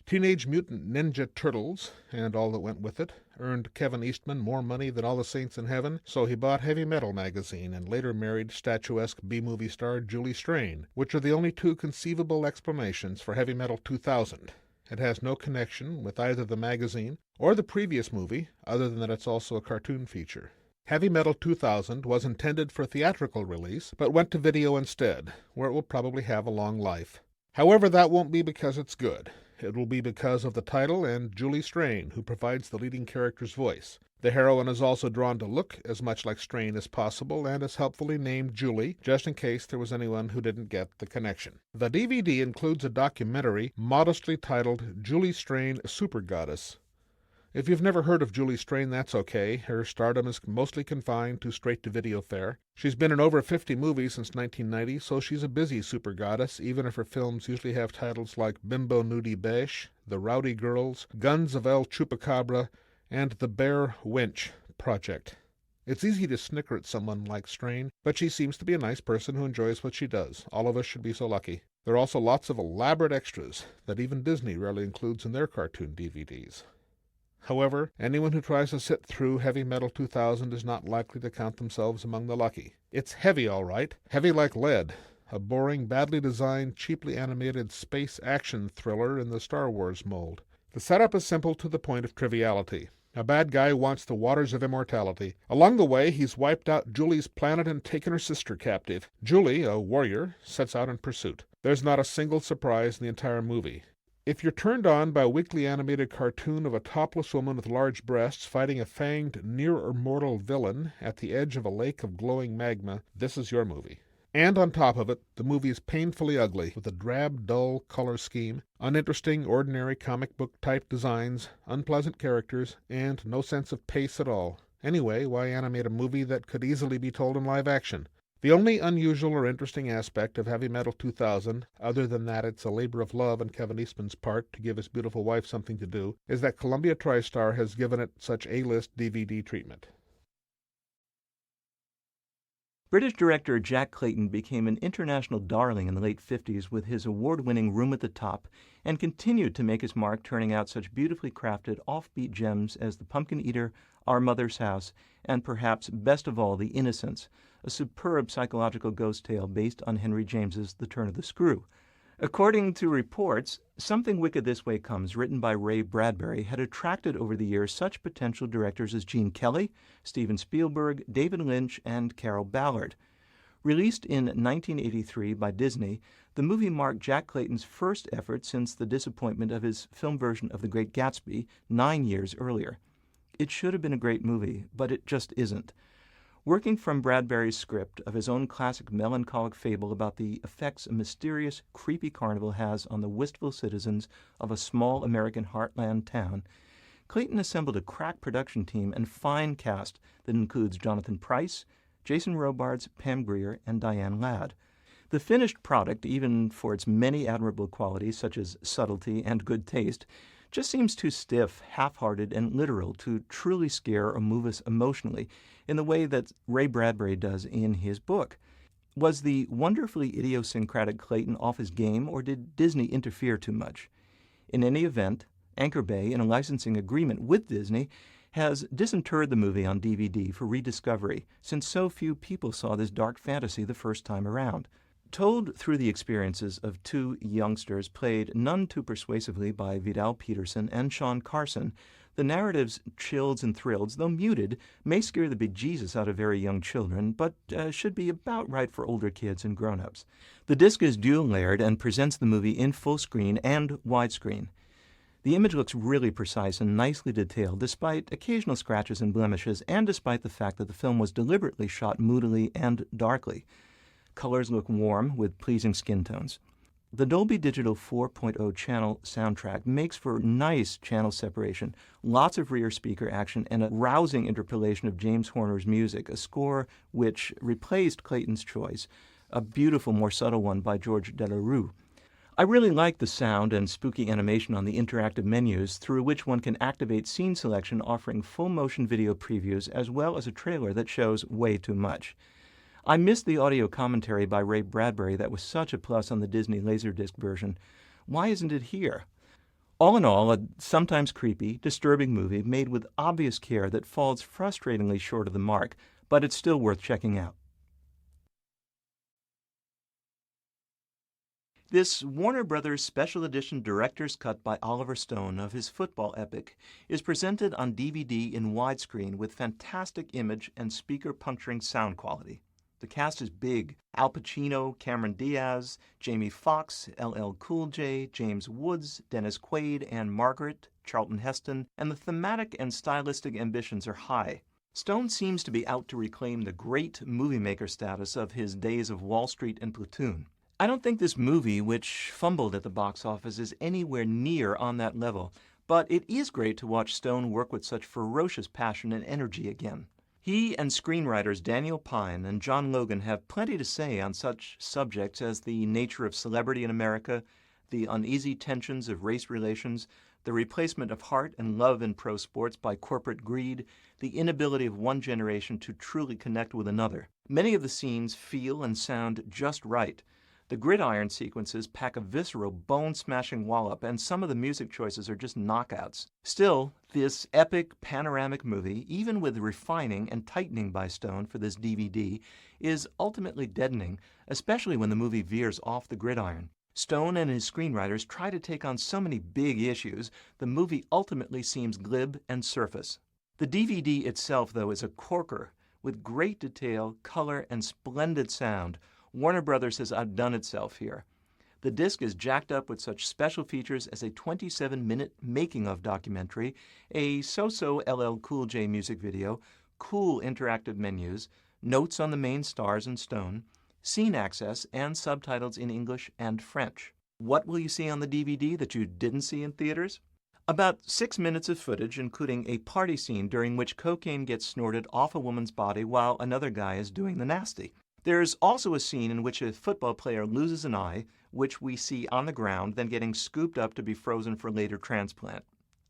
Teenage Mutant Ninja Turtles, and all that went with it, earned Kevin Eastman more money than all the saints in heaven, so he bought Heavy Metal magazine and later married statuesque B-movie star Julie Strain, which are the only two conceivable explanations for Heavy Metal 2000. It has no connection with either the magazine or the previous movie, other than that it's also a cartoon feature. Heavy Metal 2000 was intended for theatrical release, but went to video instead, where it will probably have a long life. However, that won't be because it's good. It will be because of the title and Julie Strain, who provides the leading character's voice. The heroine is also drawn to look as much like Strain as possible and is helpfully named Julie, just in case there was anyone who didn't get the connection. The DVD includes a documentary modestly titled Julie Strain Super Goddess. If you've never heard of Julie Strain, that's okay. Her stardom is mostly confined to straight-to-video fare. She's been in over 50 movies since 1990, so she's a busy super goddess, even if her films usually have titles like Bimbo Nudie Beige, The Rowdy Girls, Guns of El Chupacabra, and The Bear Wench Project. It's easy to snicker at someone like Strain, but she seems to be a nice person who enjoys what she does. All of us should be so lucky. There are also lots of elaborate extras that even Disney rarely includes in their cartoon DVDs. However, anyone who tries to sit through Heavy Metal 2000 is not likely to count themselves among the lucky. It's heavy, all right. Heavy like lead. A boring, badly designed, cheaply animated space action thriller in the Star Wars mold. The setup is simple to the point of triviality. A bad guy wants the waters of immortality. Along the way, he's wiped out Julie's planet and taken her sister captive. Julie, a warrior, sets out in pursuit. There's not a single surprise in the entire movie. If you're turned on by a weekly animated cartoon of a topless woman with large breasts fighting a fanged, near-immortal villain at the edge of a lake of glowing magma, this is your movie. And on top of it, the movie is painfully ugly, with a drab, dull color scheme, uninteresting, ordinary comic book-type designs, unpleasant characters, and no sense of pace at all. Anyway, why animate a movie that could easily be told in live action? The only unusual or interesting aspect of Heavy Metal 2000, other than that it's a labor of love on Kevin Eastman's part to give his beautiful wife something to do, is that Columbia TriStar has given it such A-list DVD treatment. British director Jack Clayton became an international darling in the late 50s with his award-winning Room at the Top, and continued to make his mark turning out such beautifully crafted offbeat gems as The Pumpkin Eater, Our Mother's House, and perhaps best of all, The Innocents, a superb psychological ghost tale based on Henry James's The Turn of the Screw. According to reports, Something Wicked This Way Comes, written by Ray Bradbury, had attracted over the years such potential directors as Gene Kelly, Steven Spielberg, David Lynch, and Carroll Ballard. Released in 1983 by Disney, the movie marked Jack Clayton's first effort since the disappointment of his film version of The Great Gatsby 9 years earlier. It should have been a great movie, but it just isn't. Working from Bradbury's script of his own classic melancholic fable about the effects a mysterious, creepy carnival has on the wistful citizens of a small American heartland town, Clayton assembled a crack production team and fine cast that includes Jonathan Pryce, Jason Robards, Pam Grier, and Diane Ladd. The finished product, even for its many admirable qualities such as subtlety and good taste, just seems too stiff, half-hearted, and literal to truly scare or move us emotionally in the way that Ray Bradbury does in his book. Was the wonderfully idiosyncratic Clayton off his game, or did Disney interfere too much? In any event, Anchor Bay, in a licensing agreement with Disney, has disinterred the movie on DVD for rediscovery, since so few people saw this dark fantasy the first time around. Told through the experiences of two youngsters, played none too persuasively by Vidal Peterson and Sean Carson, the narrative's chills and thrills, though muted, may scare the bejesus out of very young children, but should be about right for older kids and grown-ups. The disc is dual-layered and presents the movie in full screen and widescreen. The image looks really precise and nicely detailed, despite occasional scratches and blemishes, and despite the fact that the film was deliberately shot moodily and darkly. Colors look warm with pleasing skin tones. The Dolby Digital 4.0 channel soundtrack makes for nice channel separation, lots of rear speaker action, and a rousing interpolation of James Horner's music, a score which replaced Clayton's choice, a beautiful, more subtle one by George Delarue. I really like the sound and spooky animation on the interactive menus, through which one can activate scene selection, offering full-motion video previews as well as a trailer that shows way too much. I missed the audio commentary by Ray Bradbury that was such a plus on the Disney Laserdisc version. Why isn't it here? All in all, a sometimes creepy, disturbing movie made with obvious care that falls frustratingly short of the mark, but it's still worth checking out. This Warner Brothers Special Edition Director's Cut by Oliver Stone of his football epic is presented on DVD in widescreen with fantastic image and speaker-puncturing sound quality. The cast is big: Al Pacino, Cameron Diaz, Jamie Foxx, LL Cool J, James Woods, Dennis Quaid, Anne Margaret, Charlton Heston, and the thematic and stylistic ambitions are high. Stone seems to be out to reclaim the great movie maker status of his days of Wall Street and Platoon. I don't think this movie, which fumbled at the box office, is anywhere near on that level, but it is great to watch Stone work with such ferocious passion and energy again. He and screenwriters Daniel Pine and John Logan have plenty to say on such subjects as the nature of celebrity in America, the uneasy tensions of race relations, the replacement of heart and love in pro sports by corporate greed, the inability of one generation to truly connect with another. Many of the scenes feel and sound just right. The gridiron sequences pack a visceral, bone-smashing wallop, and some of the music choices are just knockouts. Still, this epic, panoramic movie, even with refining and tightening by Stone for this DVD, is ultimately deadening, especially when the movie veers off the gridiron. Stone and his screenwriters try to take on so many big issues, the movie ultimately seems glib and surface. The DVD itself, though, is a corker, with great detail, color, and splendid sound. Warner Brothers has outdone itself here. The disc is jacked up with such special features as a 27-minute making-of documentary, a so-so LL Cool J music video, cool interactive menus, notes on the main stars and Stone, scene access, and subtitles in English and French. What will you see on the DVD that you didn't see in theaters? About 6 minutes of footage, including a party scene during which cocaine gets snorted off a woman's body while another guy is doing the nasty. There's also a scene in which a football player loses an eye, which we see on the ground, then getting scooped up to be frozen for later transplant.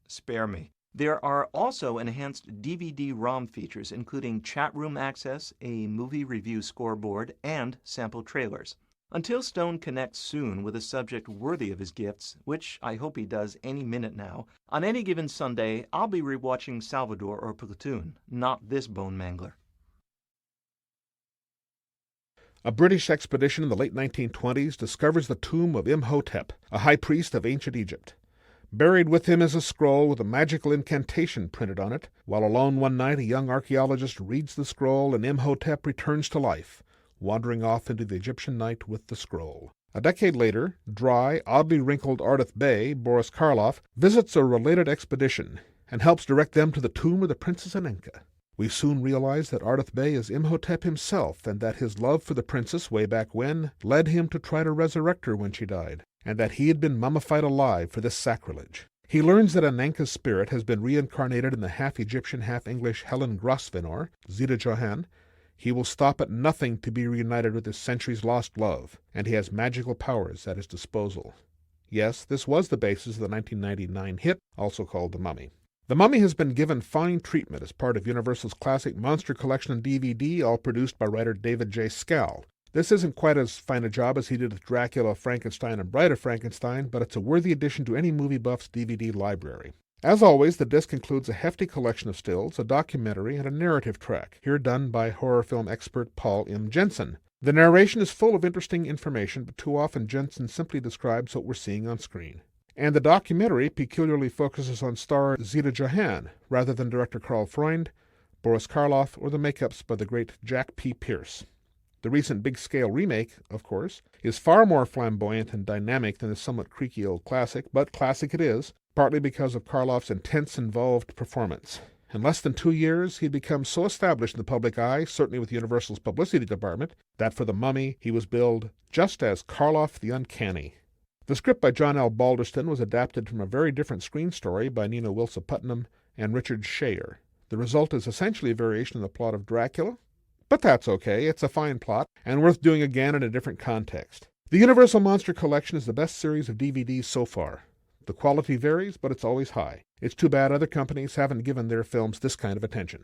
Spare me. There are also enhanced DVD-ROM features, including chat room access, a movie review scoreboard, and sample trailers. Until Stone connects soon with a subject worthy of his gifts, which I hope he does any minute now, on any given Sunday, I'll be rewatching Salvador or Platoon, not this bone mangler. A British expedition in the late 1920s discovers the tomb of Imhotep, a high priest of ancient Egypt. Buried with him is a scroll with a magical incantation printed on it. While alone one night, a young archaeologist reads the scroll and Imhotep returns to life, wandering off into the Egyptian night with the scroll. A decade later, dry, oddly wrinkled Ardith Bey, Boris Karloff, visits a related expedition and helps direct them to the tomb of the Princess Anenka. We soon realize that Ardith Bey is Imhotep himself, and that his love for the princess way back when led him to try to resurrect her when she died, and that he had been mummified alive for this sacrilege. He learns that Anenka's spirit has been reincarnated in the half-Egyptian, half-English Helen Grosvenor, Zita Johann. He will stop at nothing to be reunited with his centuries-lost love, and he has magical powers at his disposal. Yes, this was the basis of the 1999 hit, also called The Mummy. The Mummy has been given fine treatment as part of Universal's classic monster collection on DVD, all produced by writer David J. Skal. This isn't quite as fine a job as he did with Dracula, Frankenstein, and Bride of Frankenstein, but it's a worthy addition to any movie buff's DVD library. As always, the disc includes a hefty collection of stills, a documentary, and a narrative track, here done by horror film expert Paul M. Jensen. The narration is full of interesting information, but too often Jensen simply describes what we're seeing on screen. And the documentary peculiarly focuses on star Zita Johann, rather than director Karl Freund, Boris Karloff, or the makeups by the great Jack P. Pierce. The recent big-scale remake, of course, is far more flamboyant and dynamic than the somewhat creaky old classic, but classic it is, partly because of Karloff's intense, involved performance. In less than 2 years, he'd become so established in the public eye, certainly with Universal's publicity department, that for The Mummy he was billed just as Karloff the Uncanny. The script by John L. Balderston was adapted from a very different screen story by Nina Wilsa Putnam and Richard Shayer. The result is essentially a variation of the plot of Dracula, but that's okay. It's a fine plot, and worth doing again in a different context. The Universal Monster Collection is the best series of DVDs so far. The quality varies, but it's always high. It's too bad other companies haven't given their films this kind of attention.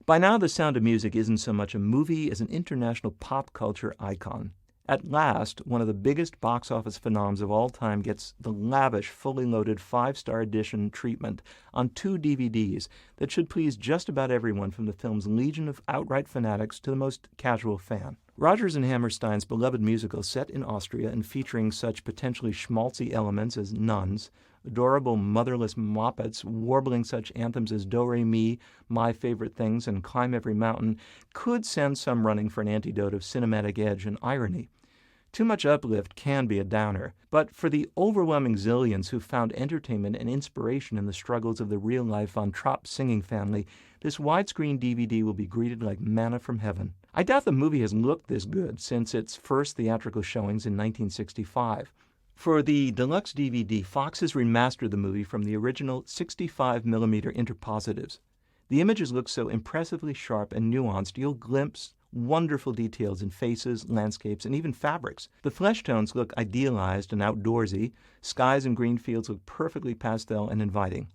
By now, The Sound of Music isn't so much a movie as an international pop culture icon. At last, one of the biggest box office phenoms of all time gets the lavish, fully loaded 5-star edition treatment on 2 DVDs that should please just about everyone, from the film's legion of outright fanatics to the most casual fan. Rodgers and Hammerstein's beloved musical, set in Austria and featuring such potentially schmaltzy elements as nuns, adorable motherless moppets warbling such anthems as Do-Re-Mi, My Favorite Things, and Climb Every Mountain, could send some running for an antidote of cinematic edge and irony. Too much uplift can be a downer, but for the overwhelming zillions who found entertainment and inspiration in the struggles of the real-life Von Trapp singing family, this widescreen DVD will be greeted like manna from heaven. I doubt the movie has looked this good since its first theatrical showings in 1965. For the deluxe DVD, Fox has remastered the movie from the original 65mm interpositives. The images look so impressively sharp and nuanced, you'll glimpse wonderful details in faces, landscapes, and even fabrics. The flesh tones look idealized and outdoorsy. Skies and green fields look perfectly pastel and inviting.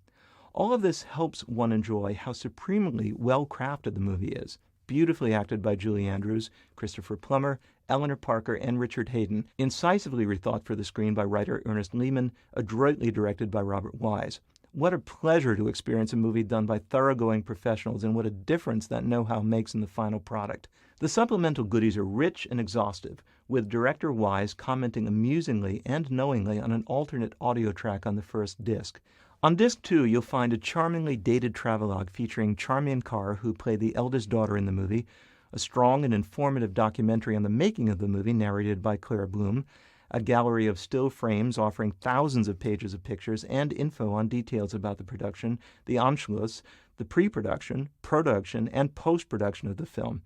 All of this helps one enjoy how supremely well-crafted the movie is. Beautifully acted by Julie Andrews, Christopher Plummer, Eleanor Parker, and Richard Hayden, incisively rethought for the screen by writer Ernest Lehman, adroitly directed by Robert Wise. What a pleasure to experience a movie done by thoroughgoing professionals, and what a difference that know-how makes in the final product. The supplemental goodies are rich and exhaustive, with director Wise commenting amusingly and knowingly on an alternate audio track on the first disc. On disc 2, you'll find a charmingly dated travelogue featuring Charmian Carr, who played the eldest daughter in the movie, a strong and informative documentary on the making of the movie narrated by Claire Bloom, a gallery of still frames offering thousands of pages of pictures, and info on details about the production, the Anschluss, the pre-production, production, and post-production of the film.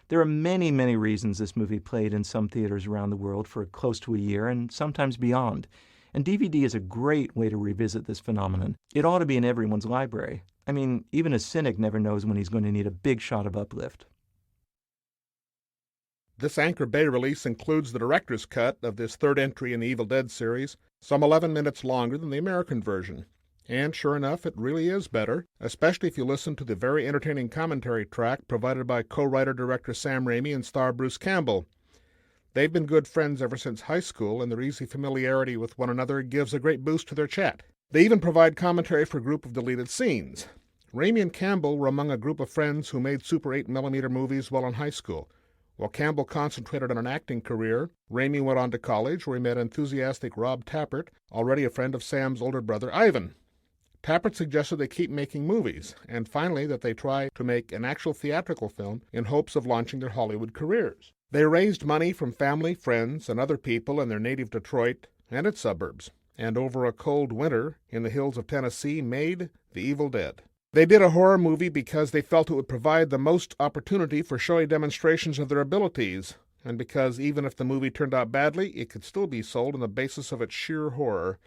There are many, many reasons this movie played in some theaters around the world for close to a year, and sometimes beyond. And DVD is a great way to revisit this phenomenon. It ought to be in everyone's library. I mean, even a cynic never knows when he's going to need a big shot of uplift. This Anchor Bay release includes the director's cut of this third entry in the Evil Dead series, some 11 minutes longer than the American version. And sure enough, it really is better, especially if you listen to the very entertaining commentary track provided by co-writer-director Sam Raimi and star Bruce Campbell. They've been good friends ever since high school, and their easy familiarity with one another gives a great boost to their chat. They even provide commentary for a group of deleted scenes. Raimi and Campbell were among a group of friends who made Super 8mm movies while in high school. While Campbell concentrated on an acting career, Raimi went on to college where he met enthusiastic Rob Tappert, already a friend of Sam's older brother Ivan. Tappert suggested they keep making movies, and finally that they try to make an actual theatrical film in hopes of launching their Hollywood careers. They raised money from family, friends, and other people in their native Detroit and its suburbs, and over a cold winter in the hills of Tennessee made The Evil Dead. They did a horror movie because they felt it would provide the most opportunity for showy demonstrations of their abilities, and because even if the movie turned out badly, it could still be sold on the basis of its sheer horror.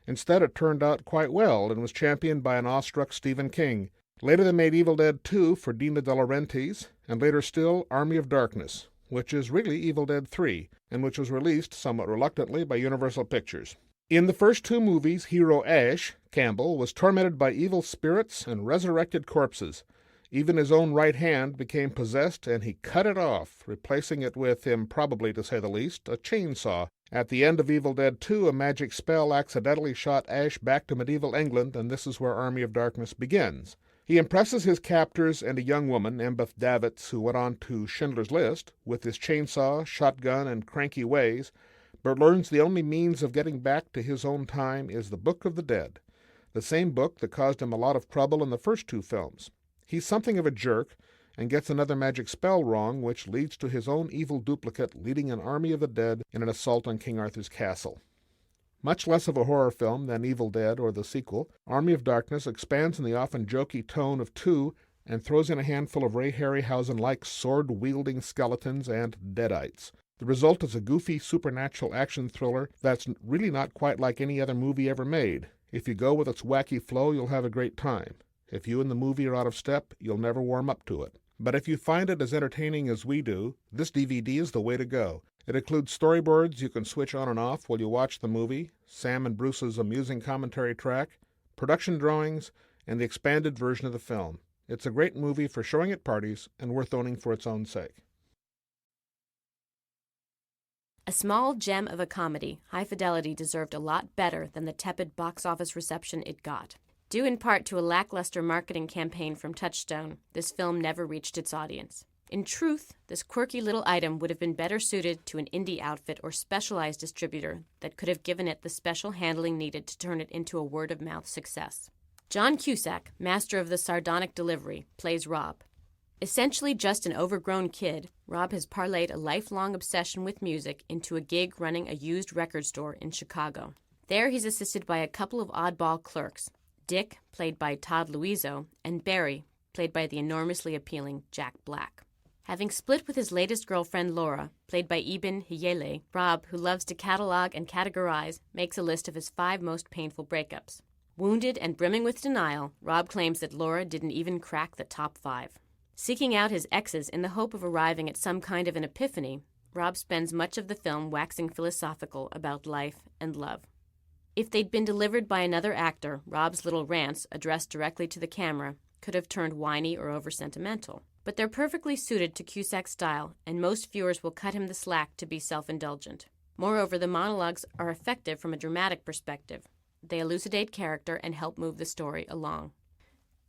Instead, it turned out quite well and was championed by an awestruck Stephen King. Later they made Evil Dead 2 for Dino De Laurentiis, and later still Army of Darkness, which is really Evil Dead 3, and which was released somewhat reluctantly by Universal Pictures. In the first two movies, hero Ash, Campbell, was tormented by evil spirits and resurrected corpses. Even his own right hand became possessed, and he cut it off, replacing it with, improbably to say the least, a chainsaw. At the end of Evil Dead 2, a magic spell accidentally shot Ash back to medieval England, and this is where Army of Darkness begins. He impresses his captors and a young woman, Embeth Davitz, who went on to Schindler's List, with his chainsaw, shotgun, and cranky ways, but learns the only means of getting back to his own time is the Book of the Dead, the same book that caused him a lot of trouble in the first two films. He's something of a jerk, and gets another magic spell wrong, which leads to his own evil duplicate leading an army of the dead in an assault on King Arthur's castle. Much less of a horror film than Evil Dead or the sequel, Army of Darkness expands on the often jokey tone of 2 and throws in a handful of Ray Harryhausen-like sword-wielding skeletons and deadites. The result is a goofy, supernatural action thriller that's really not quite like any other movie ever made. If you go with its wacky flow, you'll have a great time. If you and the movie are out of step, you'll never warm up to it. But if you find it as entertaining as we do, this DVD is the way to go. It includes storyboards you can switch on and off while you watch the movie, Sam and Bruce's amusing commentary track, production drawings, and the expanded version of the film. It's a great movie for showing at parties and worth owning for its own sake. A small gem of a comedy, High Fidelity deserved a lot better than the tepid box office reception it got. Due in part to a lackluster marketing campaign from Touchstone, this film never reached its audience. In truth, this quirky little item would have been better suited to an indie outfit or specialized distributor that could have given it the special handling needed to turn it into a word-of-mouth success. John Cusack, master of the sardonic delivery, plays Rob. Essentially just an overgrown kid, Rob has parlayed a lifelong obsession with music into a gig running a used record store in Chicago. There he's assisted by a couple of oddball clerks, Dick, played by Todd Luizzo, and Barry, played by the enormously appealing Jack Black. Having split with his latest girlfriend Laura, played by Ibn Hiyele, Rob, who loves to catalog and categorize, makes a list of his 5 most painful breakups. Wounded and brimming with denial, Rob claims that Laura didn't even crack the top 5. Seeking out his exes in the hope of arriving at some kind of an epiphany, Rob spends much of the film waxing philosophical about life and love. If they'd been delivered by another actor, Rob's little rants, addressed directly to the camera, could have turned whiny or over-sentimental. But they're perfectly suited to Cusack's style, and most viewers will cut him the slack to be self-indulgent. Moreover, the monologues are effective from a dramatic perspective. They elucidate character and help move the story along.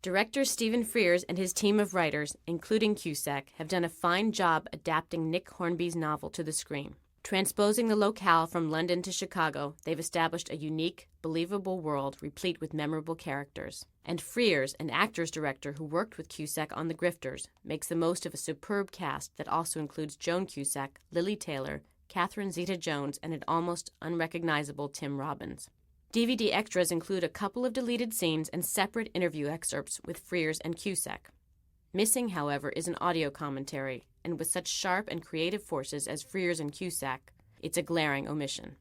Director Stephen Frears and his team of writers, including Cusack, have done a fine job adapting Nick Hornby's novel to the screen. Transposing the locale from London to Chicago, they've established a unique, believable world replete with memorable characters. And Frears, an actors-director who worked with Cusack on The Grifters, makes the most of a superb cast that also includes Joan Cusack, Lily Taylor, Catherine Zeta-Jones, and an almost unrecognizable Tim Robbins. DVD extras include a couple of deleted scenes and separate interview excerpts with Frears and Cusack. Missing, however, is an audio commentary, and with such sharp and creative forces as Frears and Cusack, it's a glaring omission.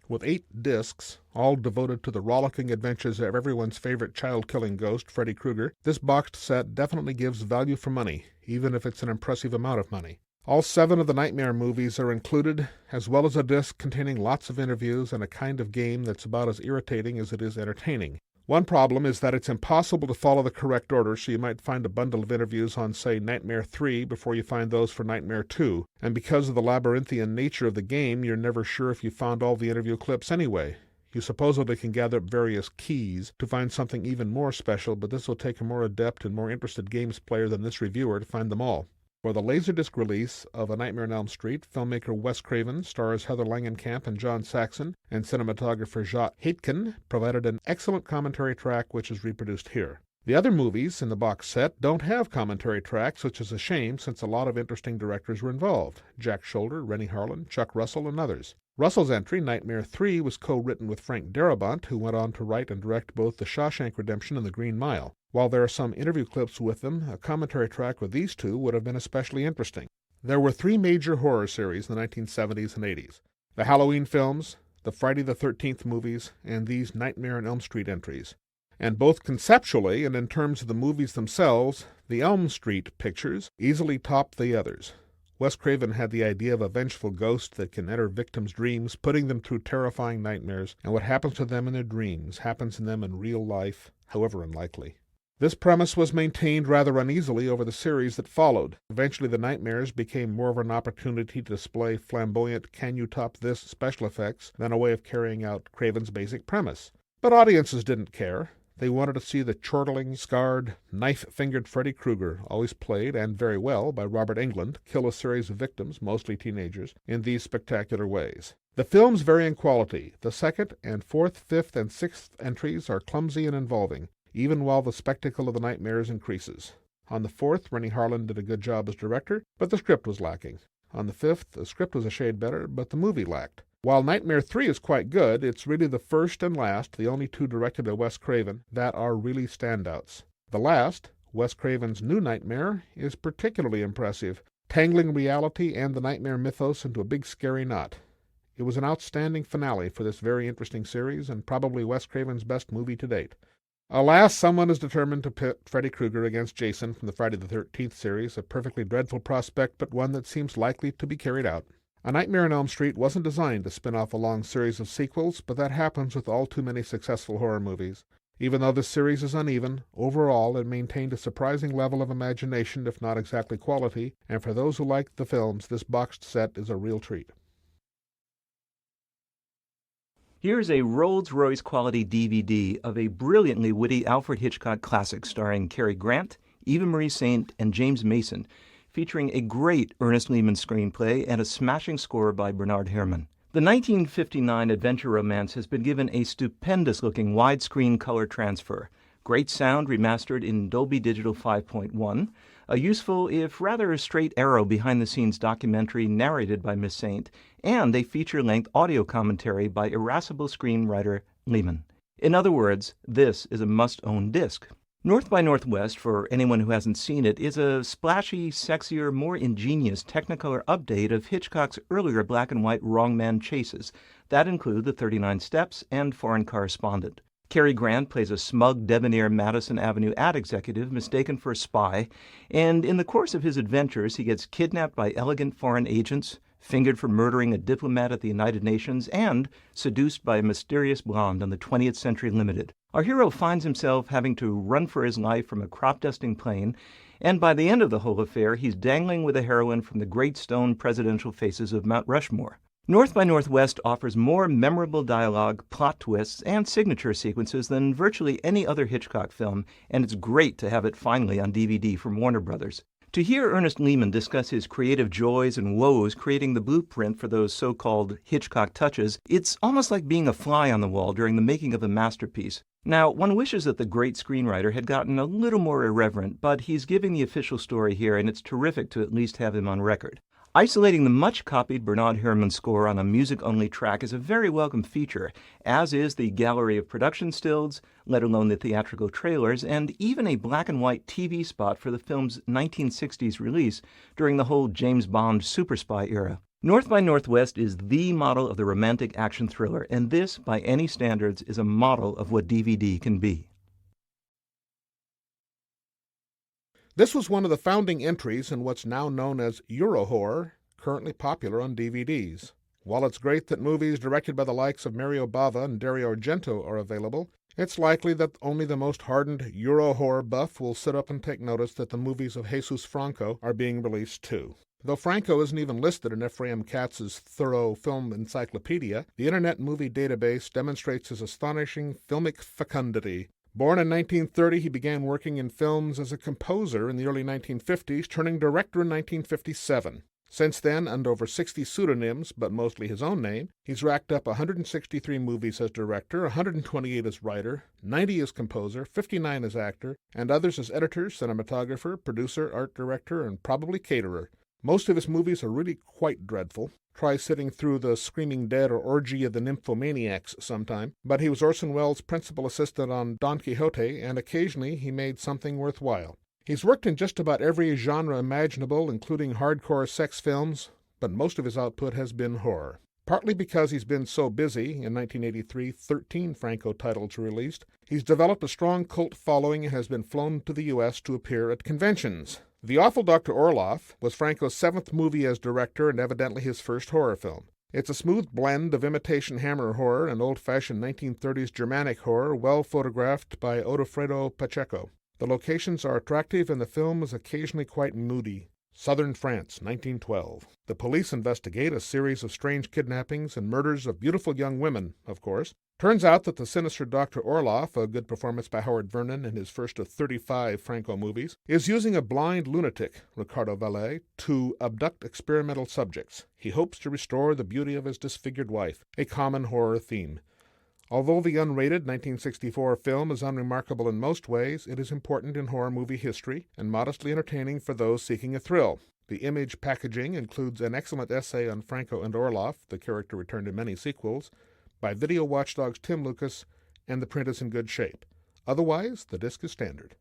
With 8 discs, all devoted to the rollicking adventures of everyone's favorite child-killing ghost, Freddy Krueger, this boxed set definitely gives value for money, even if it's an impressive amount of money. All 7 of the Nightmare movies are included, as well as a disc containing lots of interviews and a kind of game that's about as irritating as it is entertaining. One problem is that it's impossible to follow the correct order, so you might find a bundle of interviews on, say, Nightmare 3 before you find those for Nightmare 2, and because of the labyrinthian nature of the game, you're never sure if you found all the interview clips anyway. You supposedly can gather up various keys to find something even more special, but this will take a more adept and more interested games player than this reviewer to find them all. For the Laserdisc release of A Nightmare on Elm Street, filmmaker Wes Craven, stars Heather Langenkamp and John Saxon, and cinematographer Jacques Haitkin provided an excellent commentary track which is reproduced here. The other movies in the box set don't have commentary tracks, which is a shame since a lot of interesting directors were involved. Jack Shoulder, Rennie Harlan, Chuck Russell, and others. Russell's entry, Nightmare 3, was co-written with Frank Darabont, who went on to write and direct both The Shawshank Redemption and The Green Mile. While there are some interview clips with them, a commentary track with these two would have been especially interesting. There were 3 major horror series in the 1970s and 80s. The Halloween films, the Friday the 13th movies, and these Nightmare on Elm Street entries. And both conceptually and in terms of the movies themselves, the Elm Street pictures easily topped the others. Wes Craven had the idea of a vengeful ghost that can enter victims' dreams, putting them through terrifying nightmares, and what happens to them in their dreams happens in them in real life, however unlikely. This premise was maintained rather uneasily over the series that followed. Eventually the nightmares became more of an opportunity to display flamboyant can-you-top-this special effects than a way of carrying out Craven's basic premise. But audiences didn't care. They wanted to see the chortling, scarred, knife-fingered Freddy Krueger, always played, and very well, by Robert Englund, kill a series of victims, mostly teenagers, in these spectacular ways. The films vary in quality. The second and 4th, 5th, and 6th entries are clumsy and involving, even while the spectacle of the nightmares increases. On the 4th, Rennie Harlan did a good job as director, but the script was lacking. On the 5th, the script was a shade better, but the movie lacked. While Nightmare 3 is quite good, it's really the first and last, the only 2 directed by Wes Craven, that are really standouts. The last, Wes Craven's New Nightmare, is particularly impressive, tangling reality and the nightmare mythos into a big scary knot. It was an outstanding finale for this very interesting series, and probably Wes Craven's best movie to date. Alas, someone is determined to pit Freddy Krueger against Jason from the Friday the 13th series, a perfectly dreadful prospect, but one that seems likely to be carried out. A Nightmare on Elm Street wasn't designed to spin off a long series of sequels, but that happens with all too many successful horror movies. Even though this series is uneven, overall it maintained a surprising level of imagination, if not exactly quality, and for those who like the films, this boxed set is a real treat. Here's a Rolls-Royce quality DVD of a brilliantly witty Alfred Hitchcock classic starring Cary Grant, Eva Marie Saint, and James Mason, featuring a great Ernest Lehman screenplay and a smashing score by Bernard Herrmann. The 1959 adventure romance has been given a stupendous-looking widescreen color transfer, great sound remastered in Dolby Digital 5.1, a useful, if rather straight arrow behind-the-scenes documentary narrated by Miss Saint, and a feature-length audio commentary by irascible screenwriter Lehman. In other words, this is a must-own disc. North by Northwest, for anyone who hasn't seen it, is a splashy, sexier, more ingenious Technicolor update of Hitchcock's earlier black-and-white Wrong Man chases that include The 39 Steps and Foreign Correspondent. Cary Grant plays a smug, debonair Madison Avenue ad executive mistaken for a spy, and in the course of his adventures he gets kidnapped by elegant foreign agents, fingered for murdering a diplomat at the United Nations, and seduced by a mysterious blonde on the 20th Century Limited. Our hero finds himself having to run for his life from a crop-dusting plane, and by the end of the whole affair, he's dangling with a heroine from the great stone presidential faces of Mount Rushmore. North by Northwest offers more memorable dialogue, plot twists, and signature sequences than virtually any other Hitchcock film, and it's great to have it finally on DVD from Warner Brothers. To hear Ernest Lehman discuss his creative joys and woes creating the blueprint for those so-called Hitchcock touches, it's almost like being a fly on the wall during the making of a masterpiece. Now, one wishes that the great screenwriter had gotten a little more irreverent, but he's giving the official story here, and it's terrific to at least have him on record. Isolating the much-copied Bernard Herrmann score on a music-only track is a very welcome feature, as is the gallery of production stills, let alone the theatrical trailers, and even a black-and-white TV spot for the film's 1960s release during the whole James Bond super spy era. North by Northwest is the model of the romantic action thriller, and this, by any standards, is a model of what DVD can be. This was one of the founding entries in what's now known as Eurohorror, currently popular on DVDs. While it's great that movies directed by the likes of Mario Bava and Dario Argento are available, it's likely that only the most hardened Eurohorror buff will sit up and take notice that the movies of Jesus Franco are being released too. Though Franco isn't even listed in Ephraim Katz's thorough film encyclopedia, the Internet Movie Database demonstrates his astonishing filmic fecundity. Born in 1930, he began working in films as a composer in the early 1950s, turning director in 1957. Since then, and over 60 pseudonyms, but mostly his own name, he's racked up 163 movies as director, 128 as writer, 90 as composer, 59 as actor, and others as editor, cinematographer, producer, art director, and probably caterer. Most of his movies are really quite dreadful. Try sitting through The Screaming Dead or Orgy of the Nymphomaniacs sometime, but he was Orson Welles' principal assistant on Don Quixote, and occasionally he made something worthwhile. He's worked in just about every genre imaginable, including hardcore sex films, but most of his output has been horror. Partly because he's been so busy, in 1983, 13 Franco titles were released, he's developed a strong cult following and has been flown to the U.S. to appear at conventions. The Awful Dr. Orloff was Franco's 7th movie as director and evidently his first horror film. It's a smooth blend of imitation Hammer horror and old-fashioned 1930s Germanic horror, well photographed by Odofredo Pacheco. The locations are attractive and the film is occasionally quite moody. Southern France, 1912. The police investigate a series of strange kidnappings and murders of beautiful young women, of course. Turns out that the sinister Dr. Orloff, a good performance by Howard Vernon in his first of 35 Franco movies, is using a blind lunatic, Ricardo Valle, to abduct experimental subjects. He hopes to restore the beauty of his disfigured wife, a common horror theme. Although the unrated 1964 film is unremarkable in most ways, it is important in horror movie history and modestly entertaining for those seeking a thrill. The image packaging includes an excellent essay on Franco and Orloff, the character returned in many sequels, by Video Watchdog's Tim Lucas, and the print is in good shape. Otherwise, the disc is standard.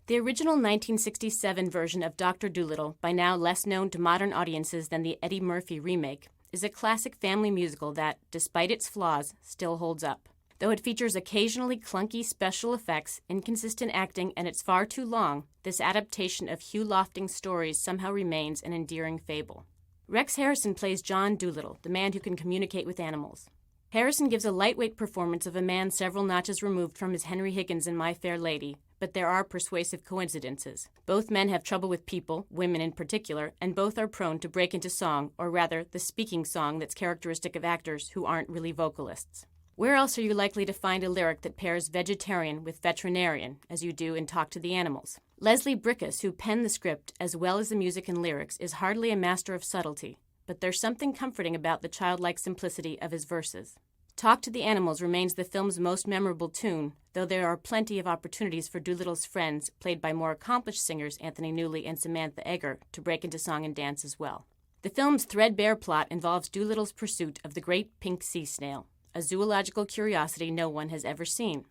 The original 1967 version of Dr. Dolittle, by now less known to modern audiences than the Eddie Murphy remake, is a classic family musical that, despite its flaws, still holds up. Though it features occasionally clunky special effects, inconsistent acting, and it's far too long, this adaptation of Hugh Lofting's stories somehow remains an endearing fable. Rex Harrison plays John Dolittle, the man who can communicate with animals. Harrison gives a lightweight performance of a man several notches removed from his Henry Higgins in My Fair Lady, but there are persuasive coincidences. Both men have trouble with people, women in particular, and both are prone to break into song, or rather, the speaking song that's characteristic of actors who aren't really vocalists. Where else are you likely to find a lyric that pairs vegetarian with veterinarian, as you do in Talk to the Animals? Leslie Brickus, who penned the script as well as the music and lyrics, is hardly a master of subtlety, but there's something comforting about the childlike simplicity of his verses. Talk to the Animals remains the film's most memorable tune, though there are plenty of opportunities for Dolittle's friends, played by more accomplished singers Anthony Newley and Samantha Eggar, to break into song and dance as well. The film's threadbare plot involves Dolittle's pursuit of the great pink sea snail, a zoological curiosity no one has ever seen.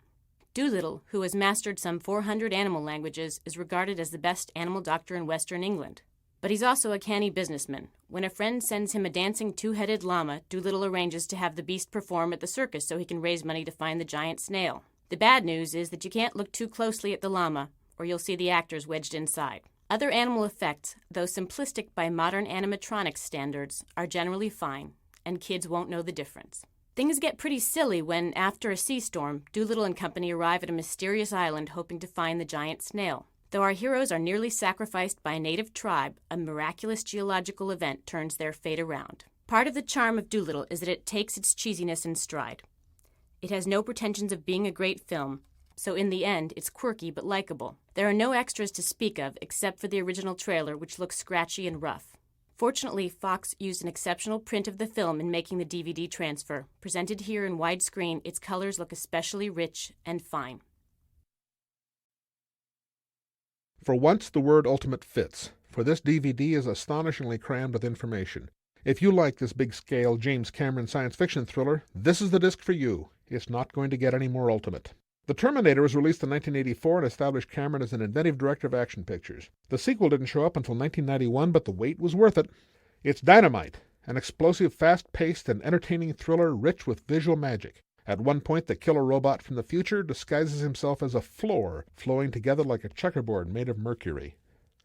Dolittle, who has mastered some 400 animal languages, is regarded as the best animal doctor in Western England. But he's also a canny businessman. When a friend sends him a dancing two-headed llama, Dolittle arranges to have the beast perform at the circus so he can raise money to find the giant snail. The bad news is that you can't look too closely at the llama, or you'll see the actors wedged inside. Other animal effects, though simplistic by modern animatronics standards, are generally fine, and kids won't know the difference. Things get pretty silly when, after a sea storm, Dolittle and company arrive at a mysterious island hoping to find the giant snail. Though our heroes are nearly sacrificed by a native tribe, a miraculous geological event turns their fate around. Part of the charm of Dolittle is that it takes its cheesiness in stride. It has no pretensions of being a great film, so in the end, it's quirky but likable. There are no extras to speak of except for the original trailer, which looks scratchy and rough. Fortunately, Fox used an exceptional print of the film in making the DVD transfer. Presented here in widescreen, its colors look especially rich and fine. For once, the word ultimate fits, for this DVD is astonishingly crammed with information. If you like this big-scale James Cameron science fiction thriller, this is the disc for you. It's not going to get any more ultimate. The Terminator was released in 1984 and established Cameron as an inventive director of action pictures. The sequel didn't show up until 1991, but the wait was worth it. It's dynamite, an explosive, fast-paced, and entertaining thriller rich with visual magic. At one point, the killer robot from the future disguises himself as a floor, flowing together like a checkerboard made of mercury.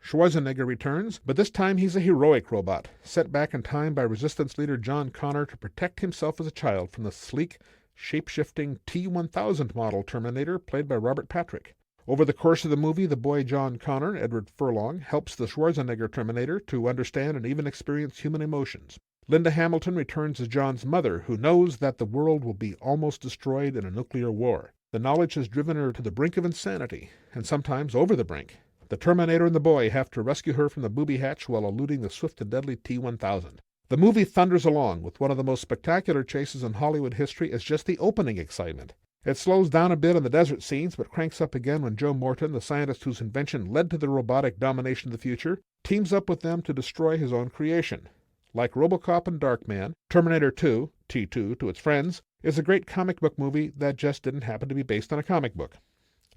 Schwarzenegger returns, but this time he's a heroic robot, set back in time by Resistance leader John Connor to protect himself as a child from the sleek, shape-shifting T-1000 model Terminator played by Robert Patrick. Over the course of the movie, the boy John Connor, Edward Furlong, helps the Schwarzenegger Terminator to understand and even experience human emotions. Linda Hamilton returns as John's mother, who knows that the world will be almost destroyed in a nuclear war. The knowledge has driven her to the brink of insanity, and sometimes over the brink. The Terminator and the boy have to rescue her from the booby hatch while eluding the swift and deadly T-1000. The movie thunders along with one of the most spectacular chases in Hollywood history as just the opening excitement. It slows down a bit in the desert scenes, but cranks up again when Joe Morton, the scientist whose invention led to the robotic domination of the future, teams up with them to destroy his own creation. Like RoboCop and Darkman, Terminator 2, T2 to its friends, is a great comic book movie that just didn't happen to be based on a comic book.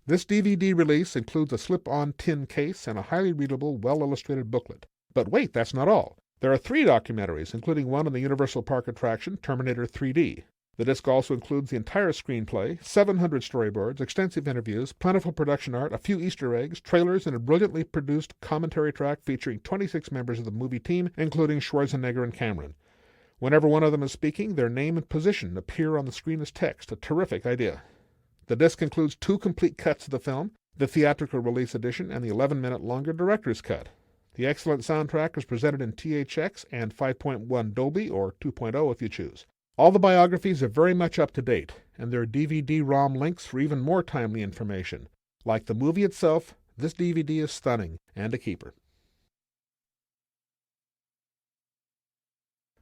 This DVD release includes a slip-on tin case and a highly readable, well-illustrated booklet. But wait, that's not all. There are 3 documentaries, including one on the Universal Park attraction, Terminator 3D. The disc also includes the entire screenplay, 700 storyboards, extensive interviews, plentiful production art, a few Easter eggs, trailers, and a brilliantly produced commentary track featuring 26 members of the movie team, including Schwarzenegger and Cameron. Whenever one of them is speaking, their name and position appear on the screen as text, a terrific idea. The disc includes 2 complete cuts of the film, the theatrical release edition and the 11-minute longer director's cut. The excellent soundtrack is presented in THX and 5.1 Dolby, or 2.0 if you choose. All the biographies are very much up to date, and there are DVD-ROM links for even more timely information. Like the movie itself, this DVD is stunning and a keeper.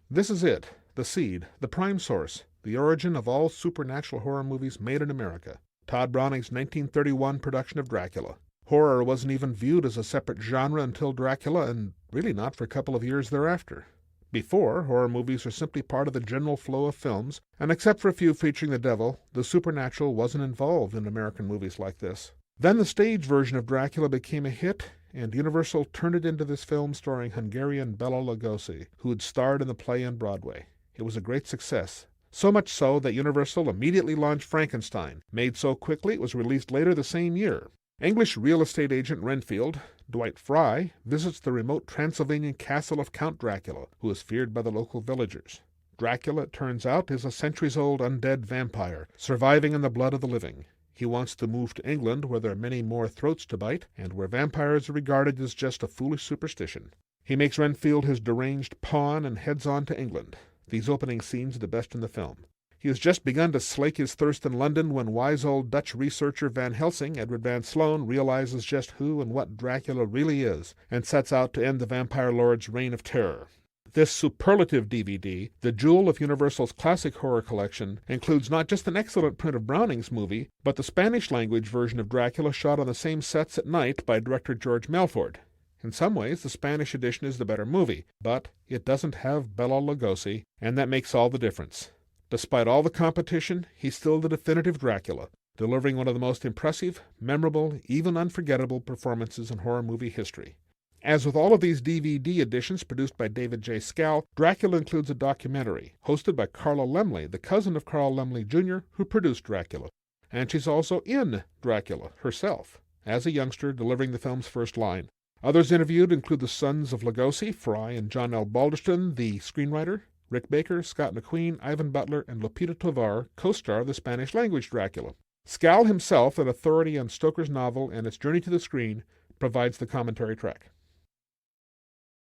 This is it, the seed, the prime source, the origin of all supernatural horror movies made in America. Todd Browning's 1931 production of Dracula. Horror wasn't even viewed as a separate genre until Dracula, and really not for a couple of years thereafter. Before, horror movies were simply part of the general flow of films, and except for a few featuring the devil, the supernatural wasn't involved in American movies like this. Then the stage version of Dracula became a hit, and Universal turned it into this film starring Hungarian Bela Lugosi, who had starred in the play on Broadway. It was a great success, so much so that Universal immediately launched Frankenstein, made so quickly it was released later the same year. English real estate agent Renfield, Dwight Fry, visits the remote Transylvanian castle of Count Dracula, who is feared by the local villagers. Dracula, it turns out, is a centuries-old undead vampire, surviving in the blood of the living. He wants to move to England, where there are many more throats to bite, and where vampires are regarded as just a foolish superstition. He makes Renfield his deranged pawn and heads on to England. These opening scenes are the best in the film. He has just begun to slake his thirst in London when wise old Dutch researcher Van Helsing, Edward Van Sloan, realizes just who and what Dracula really is, and sets out to end the vampire lord's reign of terror. This superlative DVD, the jewel of Universal's classic horror collection, includes not just an excellent print of Browning's movie, but the Spanish-language version of Dracula shot on the same sets at night by director George Melford. In some ways, the Spanish edition is the better movie, but it doesn't have Bela Lugosi, and that makes all the difference. Despite all the competition, he's still the definitive Dracula, delivering one of the most impressive, memorable, even unforgettable performances in horror movie history. As with all of these DVD editions produced by David J. Scal, Dracula includes a documentary, hosted by Carla Laemmle, the cousin of Carl Laemmle Jr., who produced Dracula. And she's also in Dracula herself, as a youngster delivering the film's first line. Others interviewed include the sons of Lugosi, Fry and John L. Balderston, the screenwriter, Rick Baker, Scott McQueen, Ivan Butler, and Lupita Tovar co-star of the Spanish-language Dracula. Scal himself, an authority on Stoker's novel and its journey to the screen, provides the commentary track.